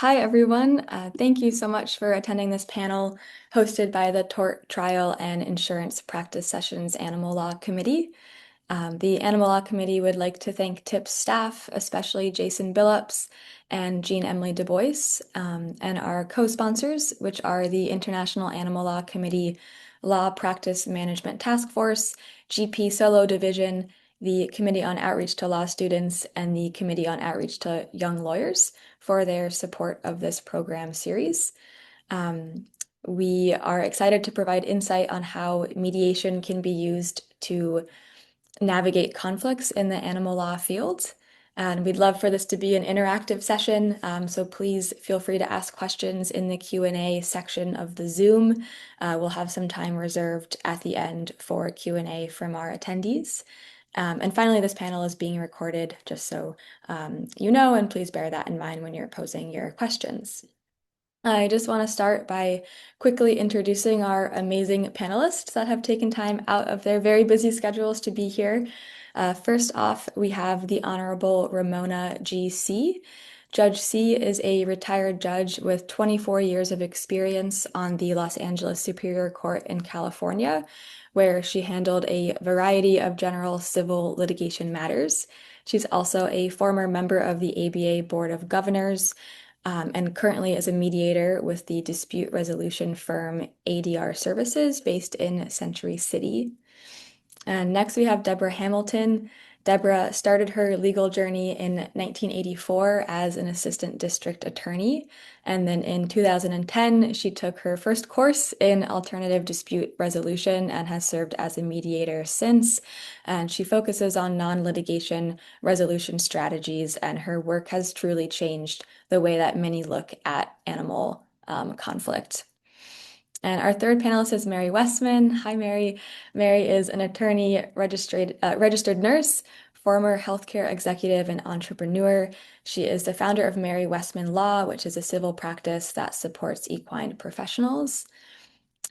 Hi, everyone. Thank you so much for attending this panel hosted by the Tort Trial and Insurance Practice Sessions Animal Law Committee. The Animal Law Committee would like to thank TIP's staff, especially Jason Billups and Jean Emily Du Bois, and our co-sponsors, which are the International Animal Law Committee Law Practice Management Task Force, GP Solo Division, the Committee on Outreach to Law Students, and the Committee on Outreach to Young Lawyers for their support of this program series. Um, we are excited to provide insight on how mediation can be used to navigate conflicts in the animal law field. And we'd love for this to be an interactive session, so please feel free to ask questions in the Q&A section of the Zoom. We'll have some time reserved at the end for Q&A from our attendees. And finally, this panel is being recorded, just so you know, and please bear that in mind when you're posing your questions. I just want to start by quickly introducing our amazing panelists that have taken time out of their very busy schedules to be here. First off, we have the Honorable Ramona G. C. Judge C is a retired judge with 24 years of experience on the Los Angeles Superior Court in California, where she handled a variety of general civil litigation matters. She's also a former member of the ABA Board of Governors, and currently is a mediator with the dispute resolution firm ADR Services based in Century City. And next we have Deborah Hamilton. Deborah started her legal journey in 1984 as an assistant district attorney. And then in 2010, she took her first course in alternative dispute resolution and has served as a mediator since. And she focuses on non-litigation resolution strategies, and her work has truly changed the way that many look at animal conflict. And our third panelist is Mary Westman. Hi, Mary. Mary is an attorney, registered nurse, former healthcare executive, and entrepreneur. She is the founder of Mary Westman Law, which is a civil practice that supports equine professionals.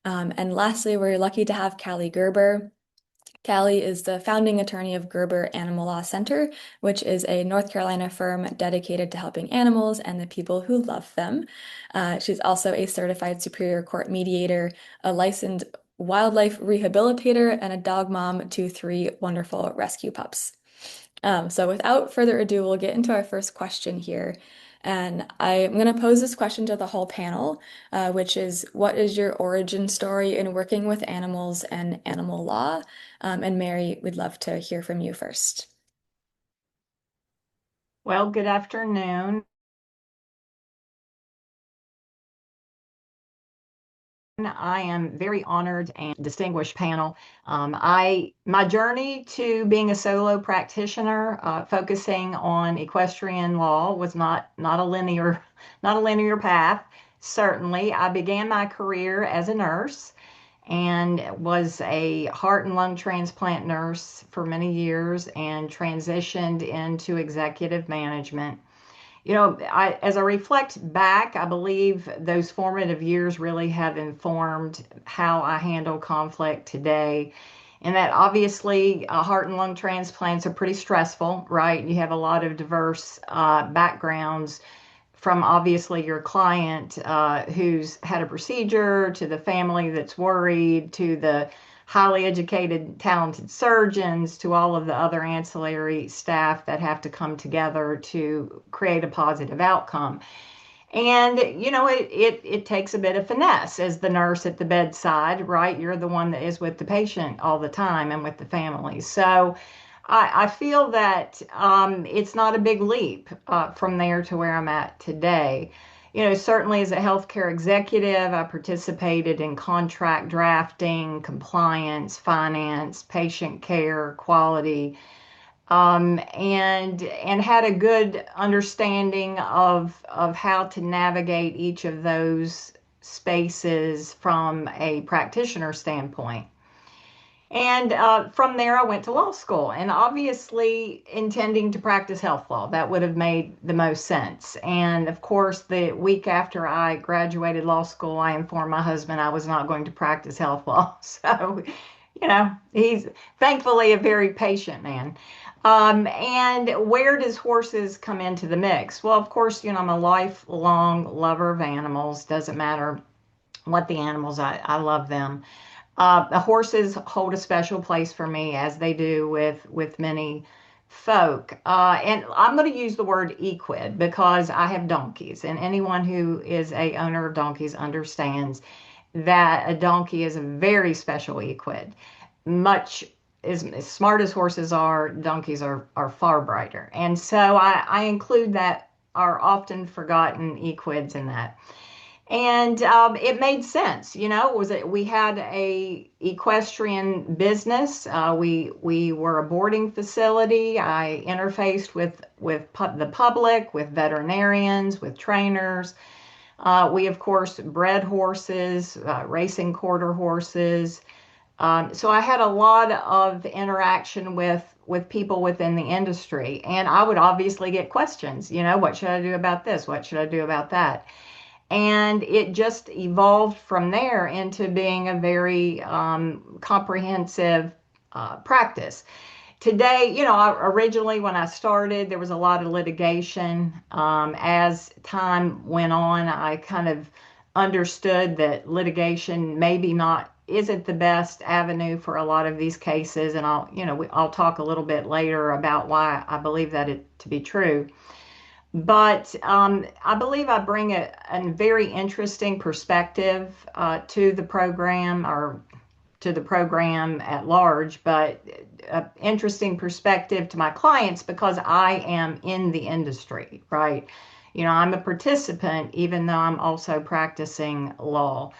And lastly, we're lucky to have Callie Gerber. Callie is the founding attorney of Gerber Animal Law Center, which is a North Carolina firm dedicated to helping animals and the people who love them. She's also a certified Superior Court mediator, a licensed wildlife rehabilitator, and a dog mom to three wonderful rescue pups. So without further ado, we'll get into our first question here. And I'm going to pose this question to the whole panel, which is, what is your origin story in working with animals and animal law? And Mary, we'd love to hear from you first. Well, good afternoon. I am very honored and distinguished panel. My journey to being a solo practitioner, focusing on equestrian law, was not a linear path. Certainly, I began my career as a nurse and was a heart and lung transplant nurse for many years and transitioned into executive management. As I reflect back, I believe those formative years really have informed how I handle conflict today. And that obviously heart and lung transplants are pretty stressful, right? You have a lot of diverse backgrounds, from obviously your client who's had a procedure, to the family that's worried, to the highly educated, talented surgeons, to all of the other ancillary staff that have to come together to create a positive outcome. And it takes a bit of finesse as the nurse at the bedside, right? You're the one that is with the patient all the time and with the family. So I feel that it's not a big leap from there to where I'm at today. Certainly as a healthcare executive, I participated in contract drafting, compliance, finance, patient care, quality, and had a good understanding of how to navigate each of those spaces from a practitioner standpoint. And from there, I went to law school, and obviously intending to practice health law. That would have made the most sense. And of course, the week after I graduated law school, I informed my husband I was not going to practice health law. So, he's thankfully a very patient man. And where does horses come into the mix? Well, of course, I'm a lifelong lover of animals. Doesn't matter what the animals, I love them. The horses hold a special place for me, as they do with many folk. And I'm going to use the word equid because I have donkeys, and anyone who is a owner of donkeys understands that a donkey is a very special equid. Much as smart as horses are, donkeys are far brighter. And so I include that are often forgotten equids in that. And it made sense, was it we had a equestrian business. We were a boarding facility. I interfaced with the public, with veterinarians, with trainers. We of course bred horses, racing quarter horses. So I had a lot of interaction with people within the industry, and I would obviously get questions. What should I do about this? What should I do about that? And it just evolved from there into being a very comprehensive practice. Today, originally when I started, there was a lot of litigation. As time went on, I kind of understood that litigation maybe not isn't the best avenue for a lot of these cases, and I'll talk a little bit later about why I believe that it to be true. But I believe I bring a very interesting perspective to the program, or to the program at large, but an interesting perspective to my clients because I am in the industry, right? I'm a participant, even though I'm also practicing law.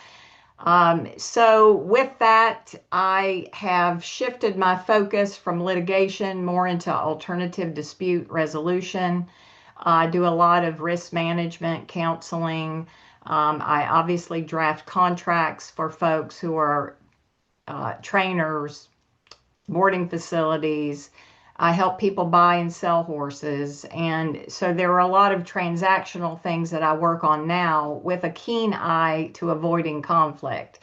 So, with that, I have shifted my focus from litigation more into alternative dispute resolution. I do a lot of risk management counseling. I obviously draft contracts for folks who are trainers, boarding facilities. I help people buy and sell horses. And so there are a lot of transactional things that I work on now with a keen eye to avoiding conflict.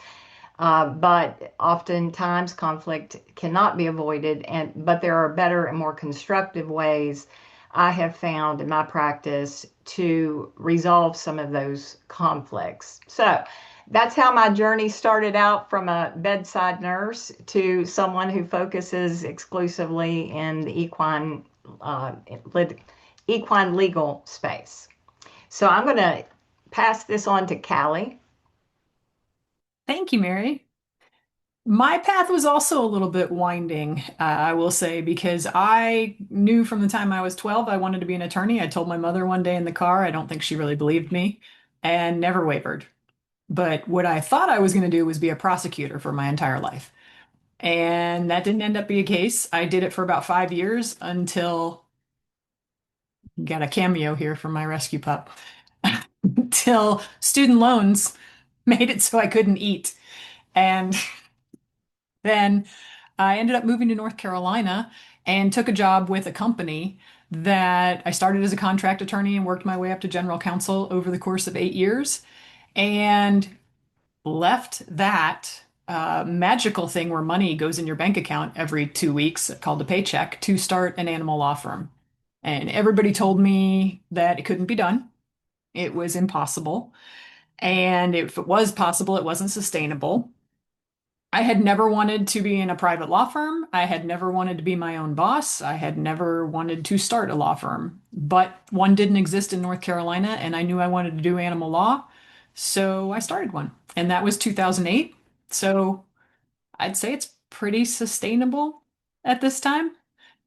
But oftentimes conflict cannot be avoided, but there are better and more constructive ways I have found in my practice to resolve some of those conflicts. So that's how my journey started out, from a bedside nurse to someone who focuses exclusively in the equine legal space. So I'm going to pass this on to Callie. Thank you, Mary. My path was also a little bit winding, I will say, because I knew from the time I was 12 I wanted to be an attorney. I told my mother one day in the car. I don't think she really believed me, and never wavered. But what I thought I was going to do was be a prosecutor for my entire life. And that didn't end up being a case. I did it for about 5 years until got a cameo here from my rescue pup. Until student loans made it so I couldn't eat. And then I ended up moving to North Carolina and took a job with a company that I started as a contract attorney and worked my way up to general counsel over the course of 8 years, and left that magical thing where money goes in your bank account every 2 weeks, called a paycheck, to start an animal law firm. And everybody told me that it couldn't be done. It was impossible. And if it was possible, it wasn't sustainable. I had never wanted to be in a private law firm. I had never wanted to be my own boss. I had never wanted to start a law firm, but one didn't exist in North Carolina, and I knew I wanted to do animal law. So I started one, and that was 2008. So I'd say it's pretty sustainable at this time.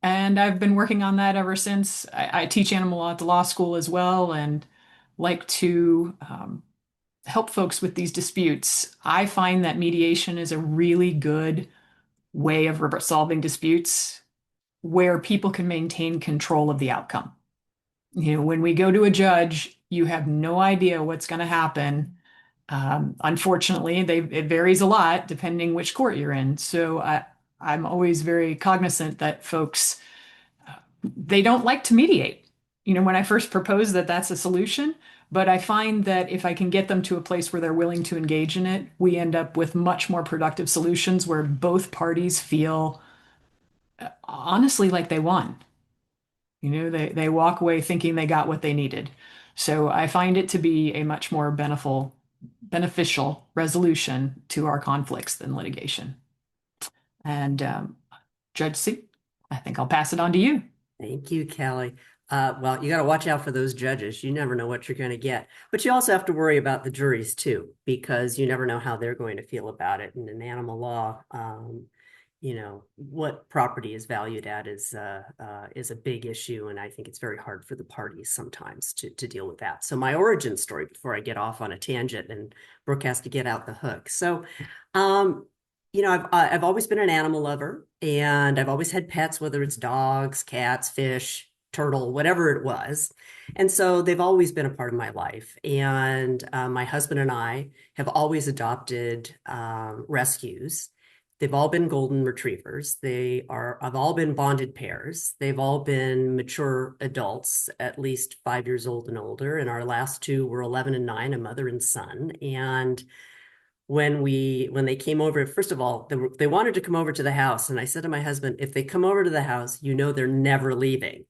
And I've been working on that ever since. I teach animal law at the law school as well, and like to help folks with these disputes. I find that mediation is a really good way of solving disputes where people can maintain control of the outcome. When we go to a judge, you have no idea what's going to happen. Unfortunately, it varies a lot depending which court you're in. So I'm always very cognizant that folks, they don't like to mediate. When I first proposed that that's a solution, but I find that if I can get them to a place where they're willing to engage in it, we end up with much more productive solutions where both parties feel honestly like they won. They walk away thinking they got what they needed. So I find it to be a much more beneficial resolution to our conflicts than litigation. And Judge C, I think I'll pass it on to you. Thank you, Kelly. Well, you got to watch out for those judges. You never know what you're going to get. But you also have to worry about the juries too, because you never know how they're going to feel about it. And in animal law, what property is valued at is a big issue, and I think it's very hard for the parties sometimes to deal with that. So my origin story, before I get off on a tangent and Brooke has to get out the hook. So, I've always been an animal lover, and I've always had pets, whether it's dogs, cats, fish, turtle, whatever it was. And so they've always been a part of my life. And my husband and I have always adopted rescues. They've all been golden retrievers. Have all been bonded pairs. They've all been mature adults, at least 5 years old and older. And our last two were 11 and 9, a mother and son. And when they came over, first of all, they wanted to come over to the house. And I said to my husband, if they come over to the house, they're never leaving.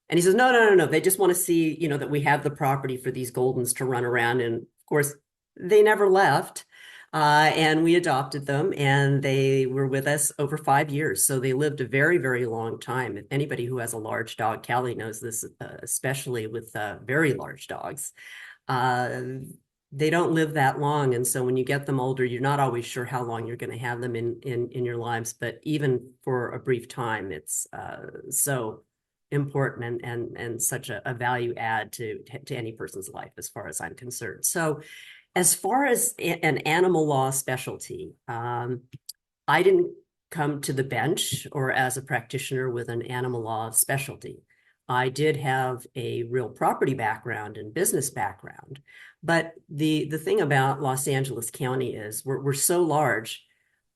And he says, no, no, no, no. They just want to see, that we have the property for these Goldens to run around. And of course, they never left. And we adopted them, and they were with us over 5 years. So they lived a very, very long time. If anybody who has a large dog, Callie knows this, especially with very large dogs. They don't live that long. And so when you get them older, you're not always sure how long you're going to have them in your lives. But even for a brief time, it's so important and such a value add to any person's life, as far as I'm concerned. So as far as an animal law specialty, I didn't come to the bench or as a practitioner with an animal law specialty. I did have a real property background and business background. But the thing about Los Angeles County is we're so large,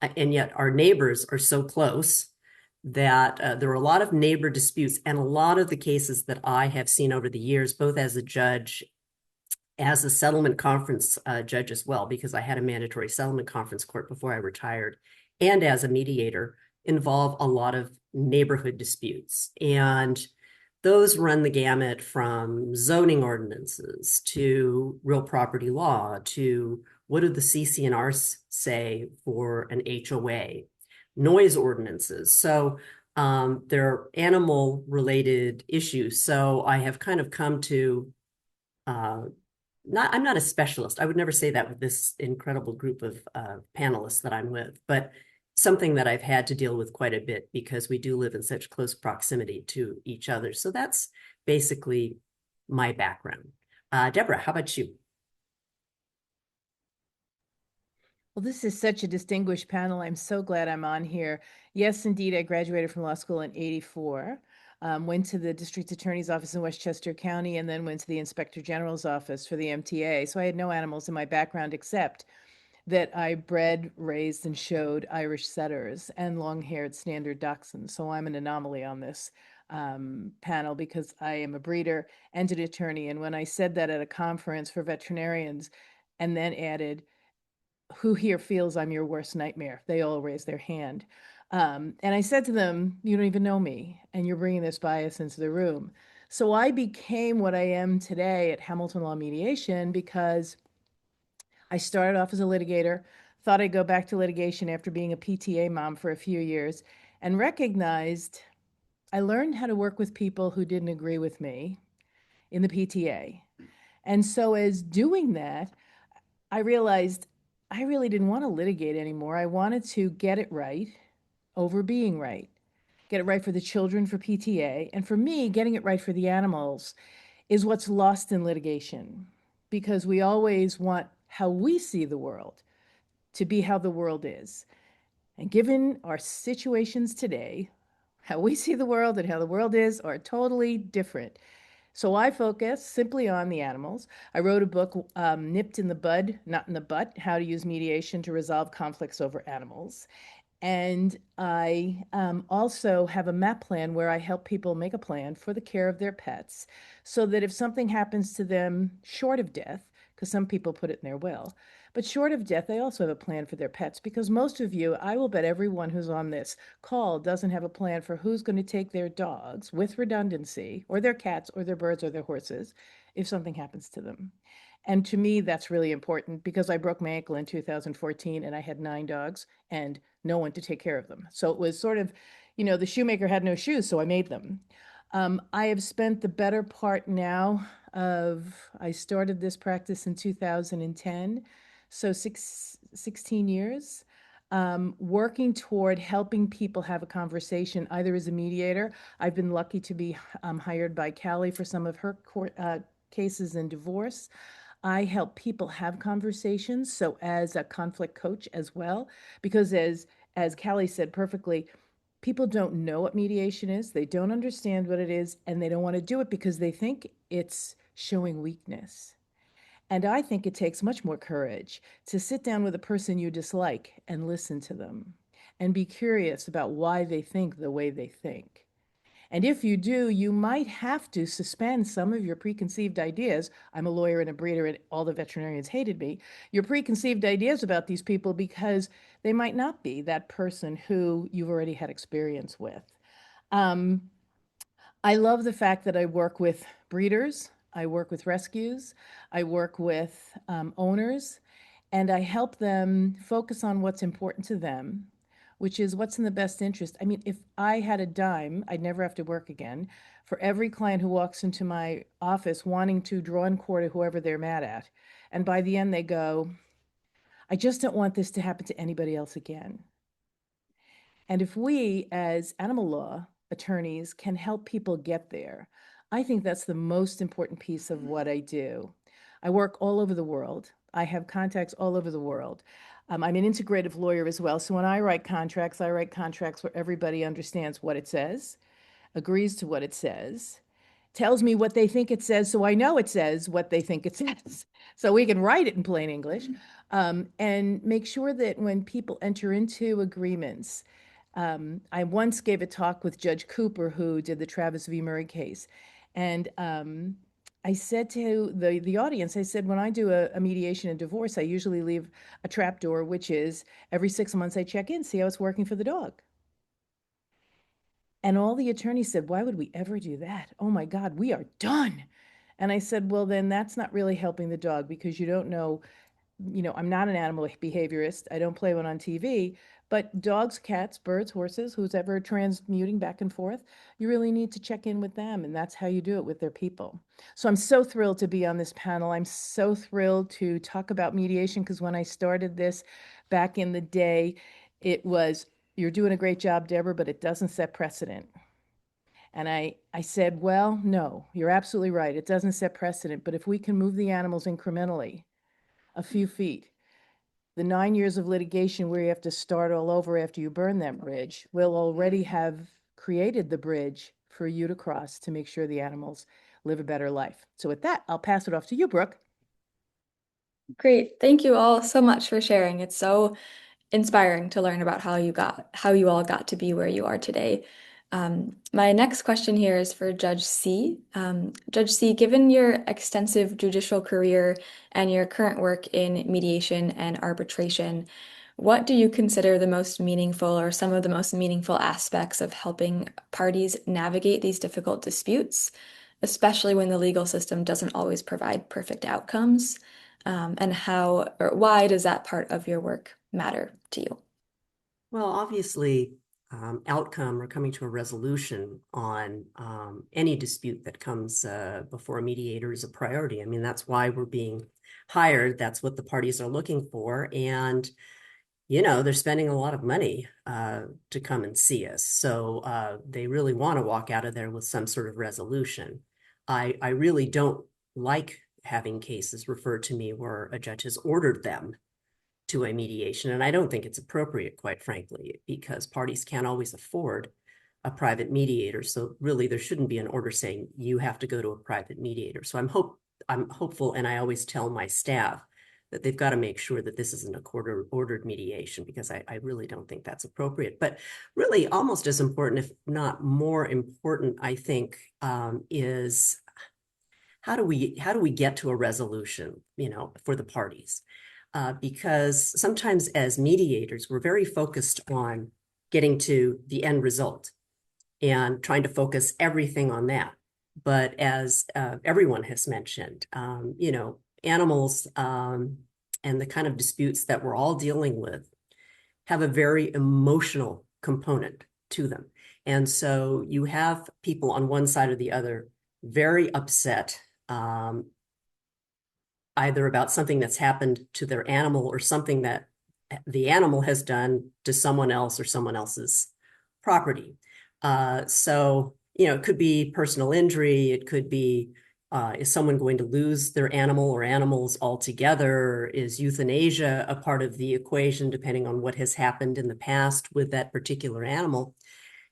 and yet our neighbors are so close that there are a lot of neighbor disputes. And a lot of the cases that I have seen over the years, both as a judge, as a settlement conference judge as well, because I had a mandatory settlement conference court before I retired, and as a mediator, involve a lot of neighborhood disputes. And those run the gamut from zoning ordinances to real property law to what do the CC&Rs say for an HOA, noise ordinances. So there are animal related issues. So I have kind of come to I'm not a specialist. I would never say that with this incredible group of panelists that I'm with, but something that I've had to deal with quite a bit because we do live in such close proximity to each other. So that's basically my background. Deborah, how about you? Well, this is such a distinguished panel. I'm so glad I'm on here. Yes, indeed, I graduated from law school in '84. Went to the district attorney's office in Westchester County, and then went to the inspector general's office for the MTA. So I had no animals in my background except that I bred, raised, and showed Irish setters and long-haired standard dachshunds. So I'm an anomaly on this panel because I am a breeder and an attorney. And when I said that at a conference for veterinarians and then added, who here feels I'm your worst nightmare? They all raised their hand. And I said to them, you don't even know me, and you're bringing this bias into the room. So I became what I am today at Hamilton Law Mediation because I started off as a litigator, thought I'd go back to litigation after being a PTA mom for a few years, and recognized I learned how to work with people who didn't agree with me in the PTA. And so as doing that, I realized I really didn't want to litigate anymore. I wanted to get it right over being right. Get it right for the children for PTA. And for me, getting it right for the animals is what's lost in litigation, because we always want how we see the world to be how the world is. And given our situations today, how we see the world and how the world is are totally different. So I focus simply on the animals. I wrote a book, Nipped in the Bud, Not in the Butt, How to Use Mediation to Resolve Conflicts Over Animals. And I also have a MAP plan where I help people make a plan for the care of their pets so that if something happens to them short of death, because some people put it in their will. But short of death, they also have a plan for their pets, because most of you, I will bet everyone who's on this call doesn't have a plan for who's going to take their dogs with redundancy, or their cats, or their birds, or their horses, if something happens to them. And to me, that's really important, because I broke my ankle in 2014 and I had 9 dogs and no one to take care of them. So it was sort of, the shoemaker had no shoes, so I made them. I have spent the better part now I started this practice in 2010, so 16 years, working toward helping people have a conversation, either as a mediator. I've been lucky to be hired by Callie for some of her court cases in divorce. I help people have conversations, so as a conflict coach as well, because as Callie said perfectly, people don't know what mediation is, they don't understand what it is, and they don't want to do it because they think it's showing weakness. And I think it takes much more courage to sit down with a person you dislike and listen to them and be curious about why they think the way they think. And if you do, you might have to suspend some of your preconceived ideas. I'm a lawyer and a breeder, and all the veterinarians hated me. Your preconceived ideas about these people, because they might not be that person who you've already had experience with. I love the fact that I work with breeders, I work with rescues, I work with owners, and I help them focus on what's important to them, which is what's in the best interest. I mean, if I had a dime, I'd never have to work again. For every client who walks into my office wanting to draw in court of whoever they're mad at, and by the end they go, I just don't want this to happen to anybody else again. And if we, as animal law attorneys, can help people get there, I think that's the most important piece of what I do. I work all over the world. I have contacts all over the world. I'm an integrative lawyer as well. So when I write contracts where everybody understands what it says, agrees to what it says, tells me what they think it says, so I know it says what they think it says, so we can write it in plain English, and make sure that when people enter into agreements, I once gave a talk with Judge Cooper, who did the Travis v. Murray case, and I said to the audience, I said, when I do a mediation and divorce, I usually leave a trap door, which is every 6 months I check in, see how it's working for the dog. And all the attorneys said, why would we ever do that? Oh my God, we are done. And I said, well, then that's not really helping the dog, because you don't know, I'm not an animal behaviorist. I don't play one on TV, but dogs, cats, birds, horses, who's ever transmuting back and forth, you really need to check in with them. And that's how you do it with their people. So I'm so thrilled to be on this panel. I'm so thrilled to talk about mediation, because when I started this back in the day, it was, you're doing a great job, Deborah, but it doesn't set precedent. And I said, well, no, you're absolutely right. It doesn't set precedent. But if we can move the animals incrementally a few feet, the 9 years of litigation where you have to start all over after you burn that bridge will already have created the bridge for you to cross to make sure the animals live a better life. So with that, I'll pass it off to you, Brooke. Great. Thank you all so much for sharing. It's so inspiring to learn about how you all got to be where you are today. My next question here is for Judge C. Judge C, given your extensive judicial career and your current work in mediation and arbitration, what do you consider the most meaningful or some of the most meaningful aspects of helping parties navigate these difficult disputes, especially when the legal system doesn't always provide perfect outcomes? And how or why does that part of your work matter to you? Well, obviously, outcome or coming to a resolution on any dispute that comes before a mediator is a priority. I mean, that's why we're being hired. That's what the parties are looking for. And, they're spending a lot of money to come and see us. So they really want to walk out of there with some sort of resolution. I really don't like having cases referred to me where a judge has ordered them to a mediation. And I don't think it's appropriate, quite frankly, because parties can't always afford a private mediator. So really, there shouldn't be an order saying you have to go to a private mediator. So I'm hopeful, and I always tell my staff that they've got to make sure that this isn't a court-ordered mediation, because I really don't think that's appropriate. But really, almost as important, if not more important, I think, is how do we get to a resolution, for the parties? Because sometimes as mediators, we're very focused on getting to the end result and trying to focus everything on that. But as everyone has mentioned, animals and the kind of disputes that we're all dealing with have a very emotional component to them. And so you have people on one side or the other very upset, either about something that's happened to their animal or something that the animal has done to someone else or someone else's property. So, it could be personal injury. It could be, is someone going to lose their animal or animals altogether? Is euthanasia a part of the equation, depending on what has happened in the past with that particular animal?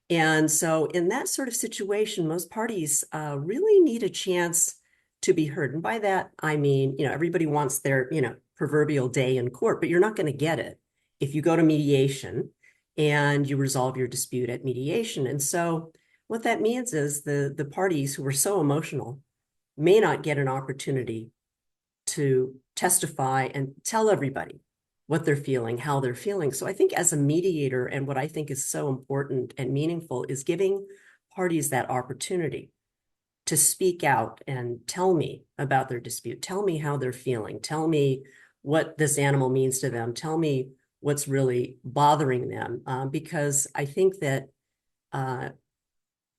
And so in that sort of situation, most parties really need a chance to be heard. And by that, I mean, everybody wants their, proverbial day in court, but you're not going to get it if you go to mediation and you resolve your dispute at mediation. And so what that means is the parties who are so emotional may not get an opportunity to testify and tell everybody what they're feeling, how they're feeling. So I think as a mediator, and what I think is so important and meaningful, is giving parties that opportunity to speak out and tell me about their dispute, tell me how they're feeling, tell me what this animal means to them, tell me what's really bothering them. Because I think that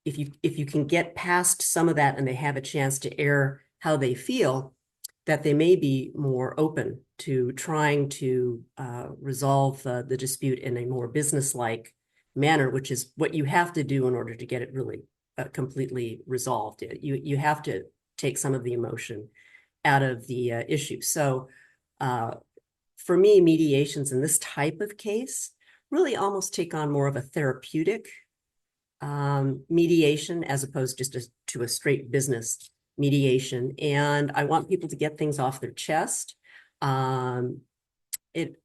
if you can get past some of that and they have a chance to air how they feel, that they may be more open to trying to resolve the dispute in a more business-like manner, which is what you have to do in order to get it really completely resolved. You have to take some of the emotion out of the issue. So for me, mediations in this type of case really almost take on more of a therapeutic mediation as opposed just to a straight business mediation. And I want people to get things off their chest. It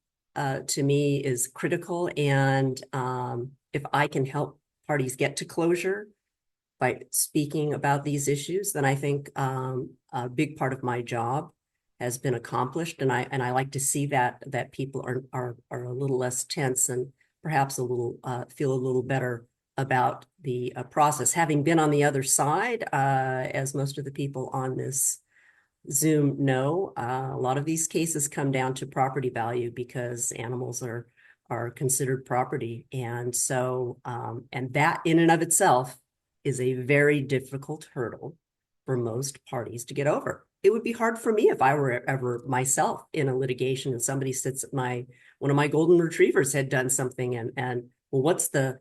to me is critical. And if I can help parties get to closure by speaking about these issues, then I think a big part of my job has been accomplished. And I like to see that people are a little less tense and perhaps feel a little better about the process. Having been on the other side, as most of the people on this Zoom know, a lot of these cases come down to property value because animals are considered property. And so, and that in and of itself is a very difficult hurdle for most parties to get over. It would be hard for me if I were ever myself in a litigation and somebody sits at one of my golden retrievers had done something and well, what's the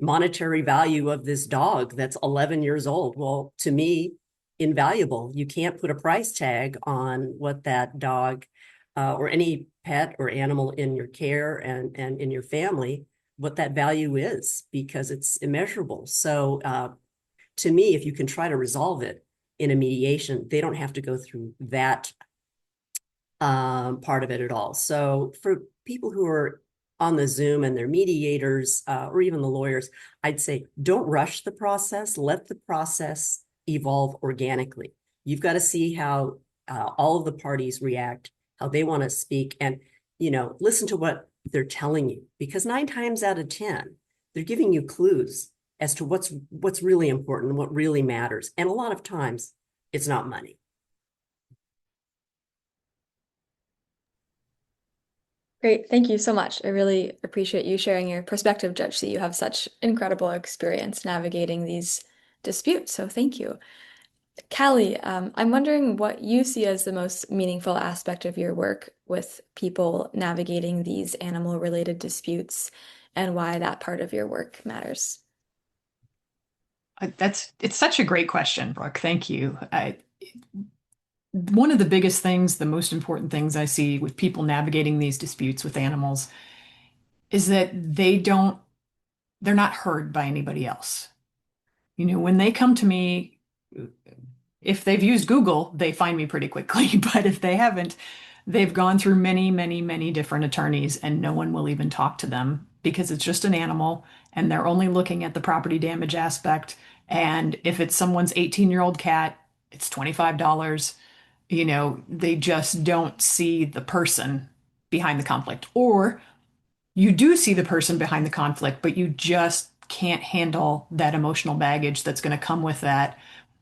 monetary value of this dog that's 11 years old? Well, to me, invaluable. You can't put a price tag on what that dog or any pet or animal in your care and in your family, what that value is, because it's immeasurable. So to me, if you can try to resolve it in a mediation, they don't have to go through that part of it at all. So for people who are on the Zoom and they're mediators or even the lawyers, I'd say don't rush the process. Let the process evolve organically. You've got to see how all of the parties react, how they want to speak, and listen to what they're telling you, because 9 times out of 10, they're giving you clues as to what's really important, what really matters. And a lot of times it's not money. Great. Thank you so much. I really appreciate you sharing your perspective, Judge C. You have such incredible experience navigating these disputes, so thank you. Callie, I'm wondering what you see as the most meaningful aspect of your work with people navigating these animal-related disputes and why that part of your work matters. It's such a great question, Brooke. Thank you. One of the biggest things, the most important things I see with people navigating these disputes with animals is that they're not heard by anybody else. When they come to me, if they've used Google, they find me pretty quickly. But if they haven't, they've gone through many, many, many different attorneys and no one will even talk to them because it's just an animal and they're only looking at the property damage aspect. And if it's someone's 18-year-old cat, it's $25. They just don't see the person behind the conflict. Or you do see the person behind the conflict, but you just can't handle that emotional baggage that's going to come with that.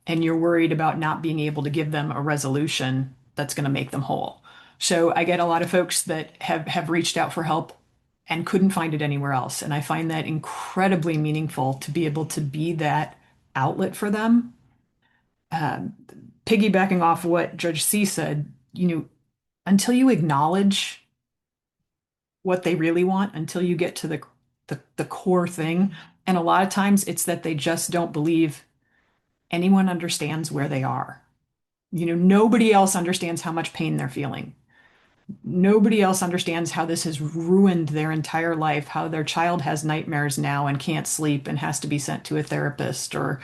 And you're worried about not being able to give them a resolution that's going to make them whole. So I get a lot of folks that have reached out for help and couldn't find it anywhere else. And I find that incredibly meaningful to be able to be that outlet for them. Um, Piggybacking off what Judge C said, until you acknowledge what they really want, until you get to the core thing, and a lot of times it's that they just don't believe anyone understands where they are. Nobody else understands how much pain they're feeling. Nobody else understands how this has ruined their entire life, how their child has nightmares now and can't sleep and has to be sent to a therapist, or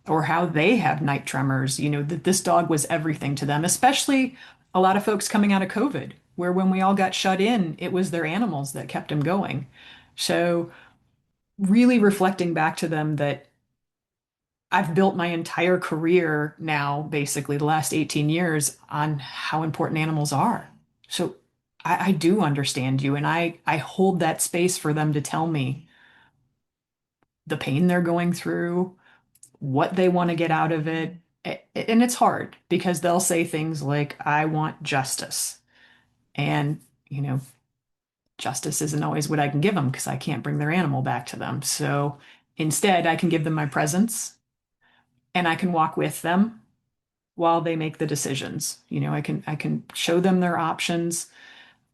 how they have night tremors, that this dog was everything to them, especially a lot of folks coming out of COVID, where when we all got shut in, it was their animals that kept them going. So really reflecting back to them that I've built my entire career now, basically the last 18 years, on how important animals are. So I do understand you, and I hold that space for them to tell me the pain they're going through, what they want to get out of it. And it's hard because they'll say things like, I want justice. And, justice isn't always what I can give them because I can't bring their animal back to them. So instead, I can give them my presence and I can walk with them while they make the decisions. I can show them their options.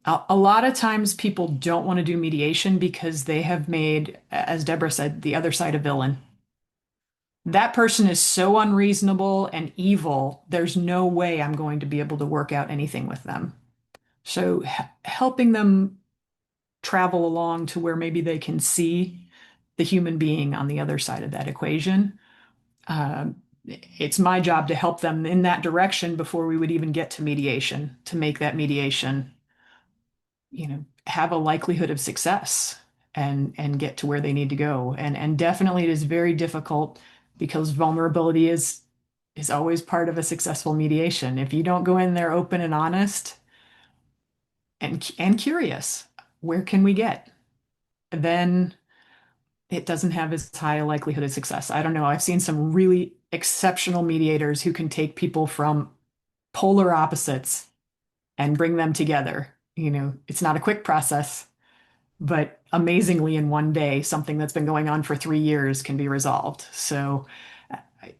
A lot of times people don't want to do mediation because they have made, as Deborah said, the other side a villain. That person is so unreasonable and evil, there's no way I'm going to be able to work out anything with them. So helping them travel along to where maybe they can see the human being on the other side of that equation. Um, it's my job to help them in that direction before we would even get to mediation, to make that mediation, have a likelihood of success and get to where they need to go. And definitely it is very difficult because vulnerability is always part of a successful mediation. If you don't go in there open and honest and curious, where can we get? Then it doesn't have as high a likelihood of success. I don't know. I've seen some really exceptional mediators who can take people from polar opposites and bring them together. It's not a quick process, but amazingly, in one day, something that's been going on for 3 years can be resolved. So I,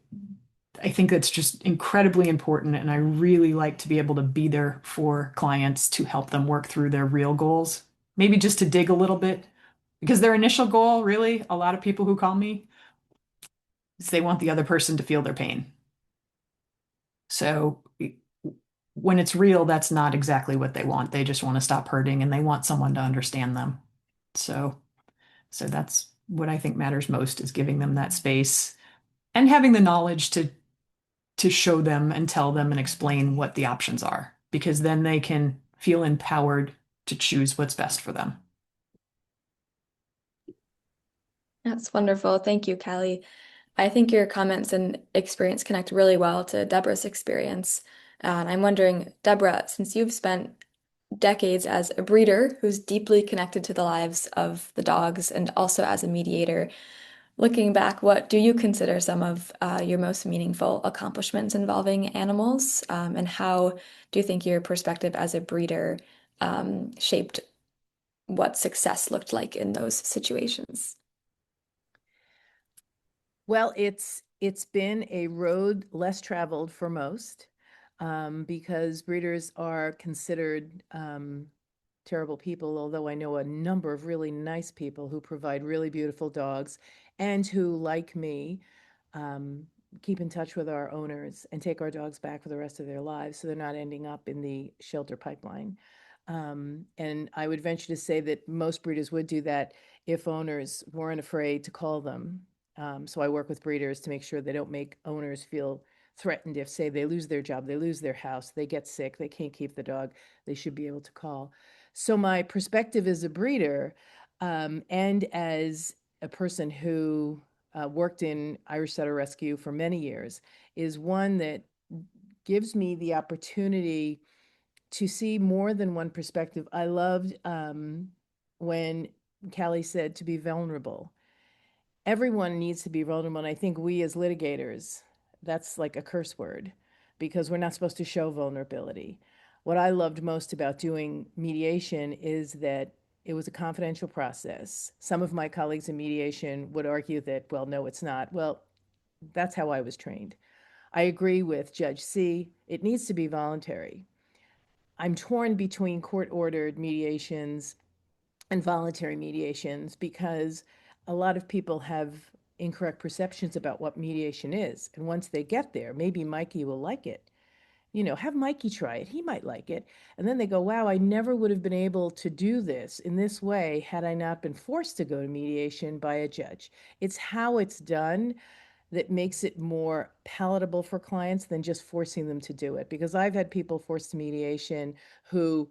I think that's just incredibly important. And I really like to be able to be there for clients to help them work through their real goals, maybe just to dig a little bit. Because their initial goal, really, a lot of people who call me, is they want the other person to feel their pain. So when it's real, that's not exactly what they want. They just want to stop hurting and they want someone to understand them. So, so that's what I think matters most is giving them that space and having the knowledge to show them and tell them and explain what the options are, because then they can feel empowered to choose what's best for them. That's wonderful. Thank you, Callie. I think your comments and experience connect really well to Deborah's experience. And I'm wondering, Deborah, since you've spent decades as a breeder who's deeply connected to the lives of the dogs and also as a mediator, looking back, what do you consider some of your most meaningful accomplishments involving animals? And how do you think your perspective as a breeder shaped what success looked like in those situations? Well, it's been a road less traveled for most, because breeders are considered terrible people, although I know a number of really nice people who provide really beautiful dogs and who, like me, keep in touch with our owners and take our dogs back for the rest of their lives so they're not ending up in the shelter pipeline. And I would venture to say that most breeders would do that if owners weren't afraid to call them. So I work with breeders to make sure they don't make owners feel threatened if, say, they lose their job, they lose their house, they get sick, they can't keep the dog, they should be able to call. So my perspective as a breeder, and as a person who worked in Irish Setter Rescue for many years, is one that gives me the opportunity to see more than one perspective. I loved when Callie said to be vulnerable. Everyone needs to be vulnerable. And I think we as litigators, that's like a curse word because we're not supposed to show vulnerability. What I loved most about doing mediation is that it was a confidential process. Some of my colleagues in mediation would argue that, well, no, it's not. Well, that's how I was trained. I agree with Judge C. It needs to be voluntary. I'm torn between court-ordered mediations and voluntary mediations because a lot of people have incorrect perceptions about what mediation is. And once they get there, maybe Mikey will like it. Have Mikey try it. He might like it. And then they go, wow, I never would have been able to do this in this way had I not been forced to go to mediation by a judge. It's how it's done that makes it more palatable for clients than just forcing them to do it. Because I've had people forced to mediation who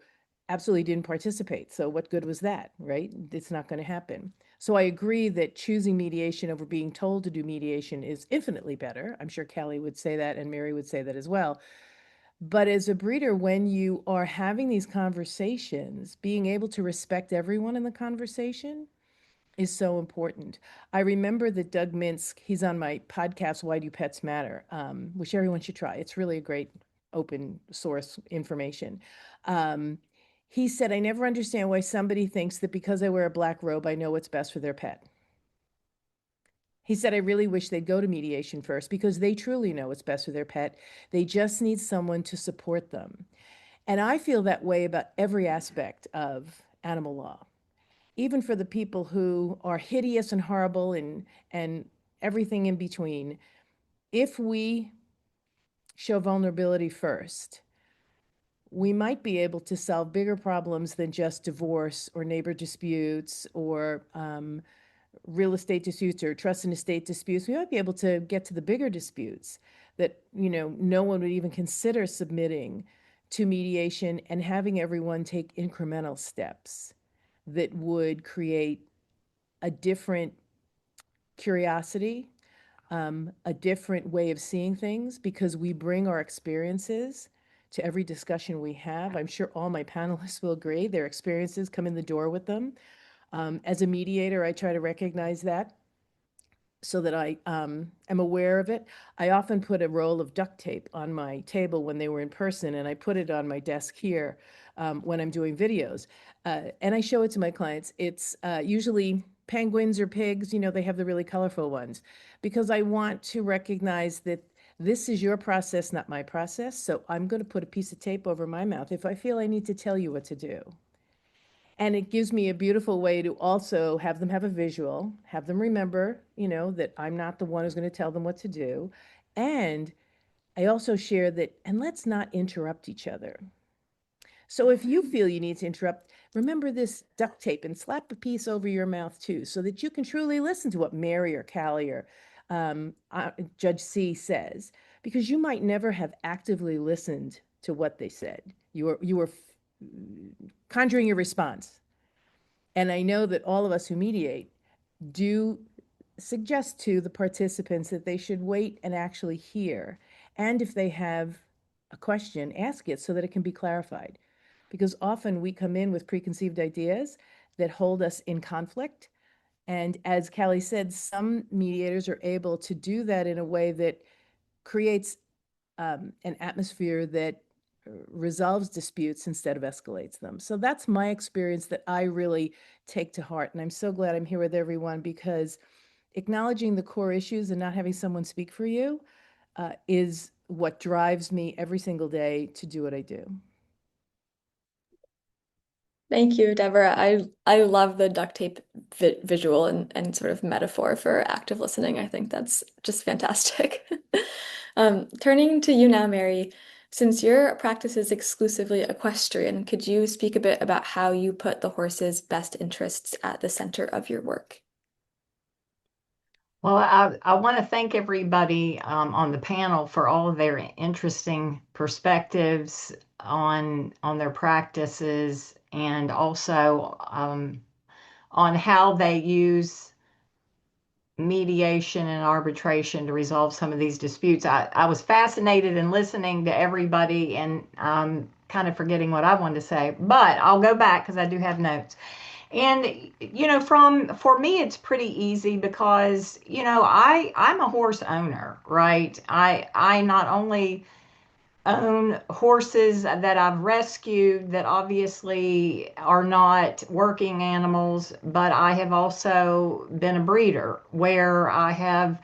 absolutely didn't participate. So what good was that, right? It's not going to happen. So I agree that choosing mediation over being told to do mediation is infinitely better. I'm sure Callie would say that and Mary would say that as well. But as a breeder, when you are having these conversations, being able to respect everyone in the conversation is so important. I remember that Doug Minsk, he's on my podcast, Why Do Pets Matter, which everyone should try. It's really a great open source information. He said, I never understand why somebody thinks that because I wear a black robe, I know what's best for their pet. He said, I really wish they'd go to mediation first because they truly know what's best for their pet. They just need someone to support them. And I feel that way about every aspect of animal law, even for the people who are hideous and horrible and everything in between. If we show vulnerability first, we might be able to solve bigger problems than just divorce or neighbor disputes or real estate disputes or trust and estate disputes. We might be able to get to the bigger disputes that no one would even consider submitting to mediation and having everyone take incremental steps that would create a different curiosity, a different way of seeing things because we bring our experiences to every discussion we have. I'm sure all my panelists will agree. Their experiences come in the door with them. As a mediator, I try to recognize that so that I am aware of it. I often put a roll of duct tape on my table when they were in person, and I put it on my desk here when I'm doing videos. And I show it to my clients. It's usually penguins or pigs, they have the really colorful ones, because I want to recognize that this is your process, not my process. So I'm going to put a piece of tape over my mouth if I feel I need to tell you what to do. And it gives me a beautiful way to also have them have a visual, have them remember, that I'm not the one who's going to tell them what to do. And I also share that, and let's not interrupt each other. So if you feel you need to interrupt, remember this duct tape and slap a piece over your mouth too, so that you can truly listen to what Mary or Callie or Judge C says, because you might never have actively listened to what they said. You were conjuring your response. And I know that all of us who mediate do suggest to the participants that they should wait and actually hear. And if they have a question, ask it so that it can be clarified. Because often we come in with preconceived ideas that hold us in conflict. And as Callie said, some mediators are able to do that in a way that creates an atmosphere that resolves disputes instead of escalates them. So that's my experience that I really take to heart. And I'm so glad I'm here with everyone because acknowledging the core issues and not having someone speak for you is what drives me every single day to do what I do. Thank you, Deborah. I love the duct tape visual and sort of metaphor for active listening. I think that's just fantastic. Turning to you now, Mary, since your practice is exclusively equestrian, could you speak a bit about how you put the horse's best interests at the center of your work? Well, I want to thank everybody on the panel for all of their interesting perspectives on their practices and also on how they use mediation and arbitration to resolve some of these disputes. I was fascinated in listening to everybody, and I'm kind of forgetting what I wanted to say, but I'll go back because I do have notes. And for me, it's pretty easy because I'm a horse owner, right? I not only own horses that I've rescued that obviously are not working animals, but I have also been a breeder where I have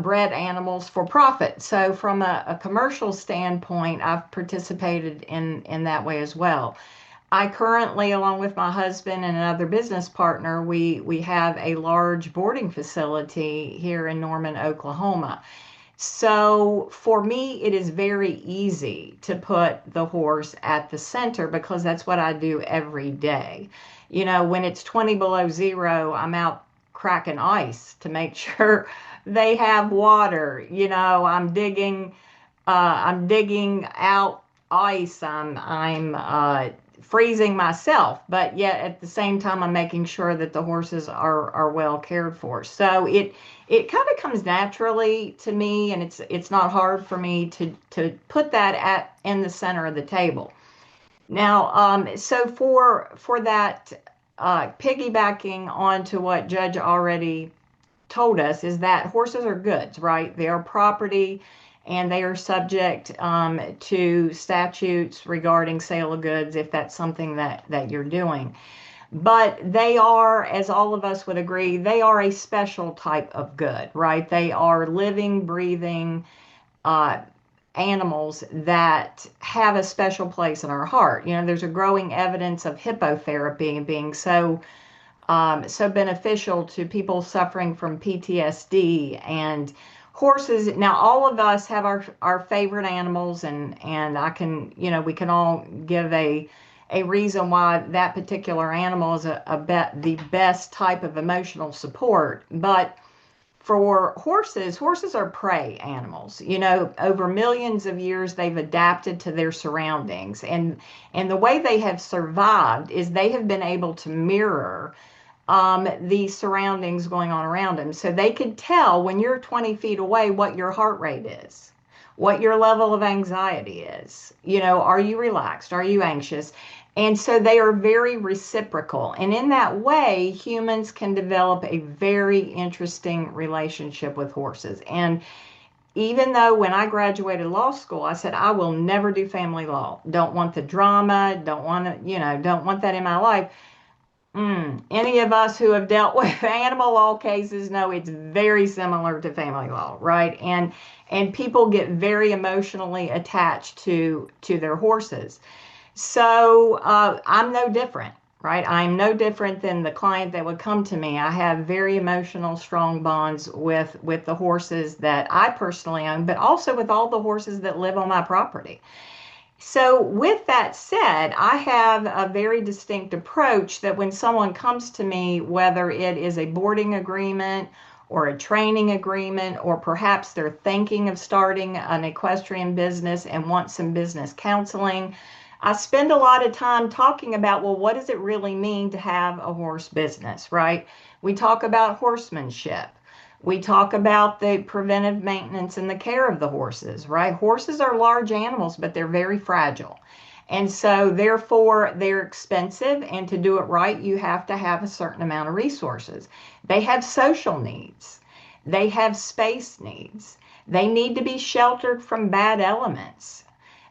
bred animals for profit. So from a commercial standpoint, I've participated in that way as well. I currently, along with my husband and another business partner, we have a large boarding facility here in Norman, Oklahoma. So for me, it is very easy to put the horse at the center because that's what I do every day. When it's 20 below zero, I'm out cracking ice to make sure they have water. I'm digging out ice. I'm freezing myself, but yet at the same time, I'm making sure that the horses are well cared for. So it kind of comes naturally to me, and it's not hard for me to put that in the center of the table. Now, so for that, piggybacking onto what Judge already told us is that horses are goods, right? They are property, and they are subject to statutes regarding sale of goods if that's something that you're doing. But they are, as all of us would agree, they are a special type of good, right? They are living, breathing animals that have a special place in our heart. There's a growing evidence of hippotherapy being so beneficial to people suffering from PTSD and horses. Now, all of us have our favorite animals, and we can all give a reason why that particular animal is the best type of emotional support. But for horses are prey animals. Over millions of years, they've adapted to their surroundings, and the way they have survived is they have been able to mirror the surroundings going on around them. So they could tell when you're 20 feet away what your heart rate is, what your level of anxiety is. Are you relaxed? Are you anxious? And so they are very reciprocal. And in that way, humans can develop a very interesting relationship with horses. And even though when I graduated law school, I said, I will never do family law. Don't want the drama, don't want that in my life. Any of us who have dealt with animal law cases know it's very similar to family law, right? And people get very emotionally attached to their horses. So I'm no different, right? I'm no different than the client that would come to me. I have very emotional, strong bonds with the horses that I personally own, but also with all the horses that live on my property. So with that said, I have a very distinct approach that when someone comes to me, whether it is a boarding agreement or a training agreement, or perhaps they're thinking of starting an equestrian business and want some business counseling, I spend a lot of time talking about, well, what does it really mean to have a horse business, right? We talk about horsemanship. We talk about the preventive maintenance and the care of the horses, right? Horses are large animals, but they're very fragile. And so therefore they're expensive, and to do it right, you have to have a certain amount of resources. They have social needs. They have space needs. They need to be sheltered from bad elements.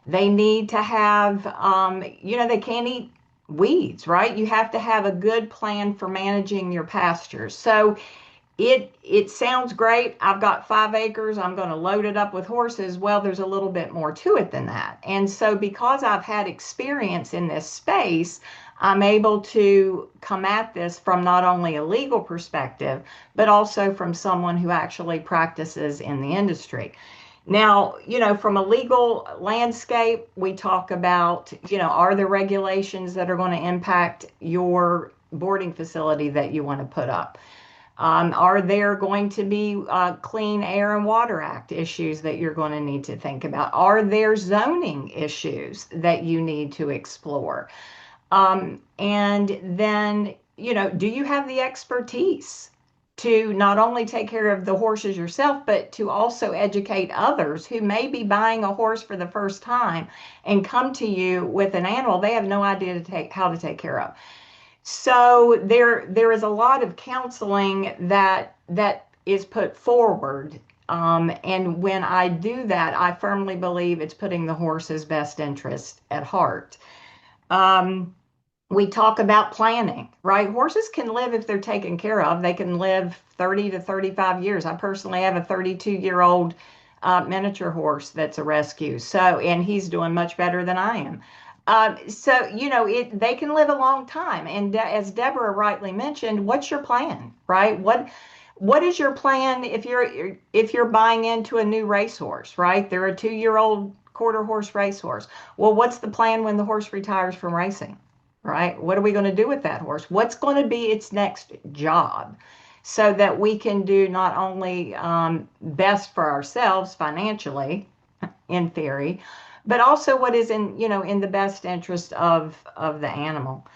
They need to have, they can't eat weeds, right? You have to have a good plan for managing your pastures. So it sounds great. I've got 5 acres. I'm going to load it up with horses. Well, there's a little bit more to it than that. And so because I've had experience in this space, I'm able to come at this from not only a legal perspective, but also from someone who actually practices in the industry. Now, from a legal landscape, we talk about, are there regulations that are going to impact your boarding facility that you want to put up? Are there going to be Clean Air and Water Act issues that you're going to need to think about? Are there zoning issues that you need to explore? And then, do you have the expertise to not only take care of the horses yourself, but to also educate others who may be buying a horse for the first time and come to you with an animal they have no idea how to take care of. So there is a lot of counseling that is put forward. And when I do that, I firmly believe it's putting the horse's best interest at heart. Um, we talk about planning, right? Horses can live if they're taken care of. They can live 30 to 35 years. I personally have a 32-year-old miniature horse that's a rescue. So, and he's doing much better than I am. So, they can live a long time. And as Deborah rightly mentioned, what's your plan, right? What is your plan if you're buying into a new racehorse, right? They're a 2-year-old quarter horse racehorse. Well, what's the plan when the horse retires from racing? Right? What are we going to do with that horse? What's going to be its next job so that we can do not only best for ourselves financially, in theory, but also what is in the best interest of the animal.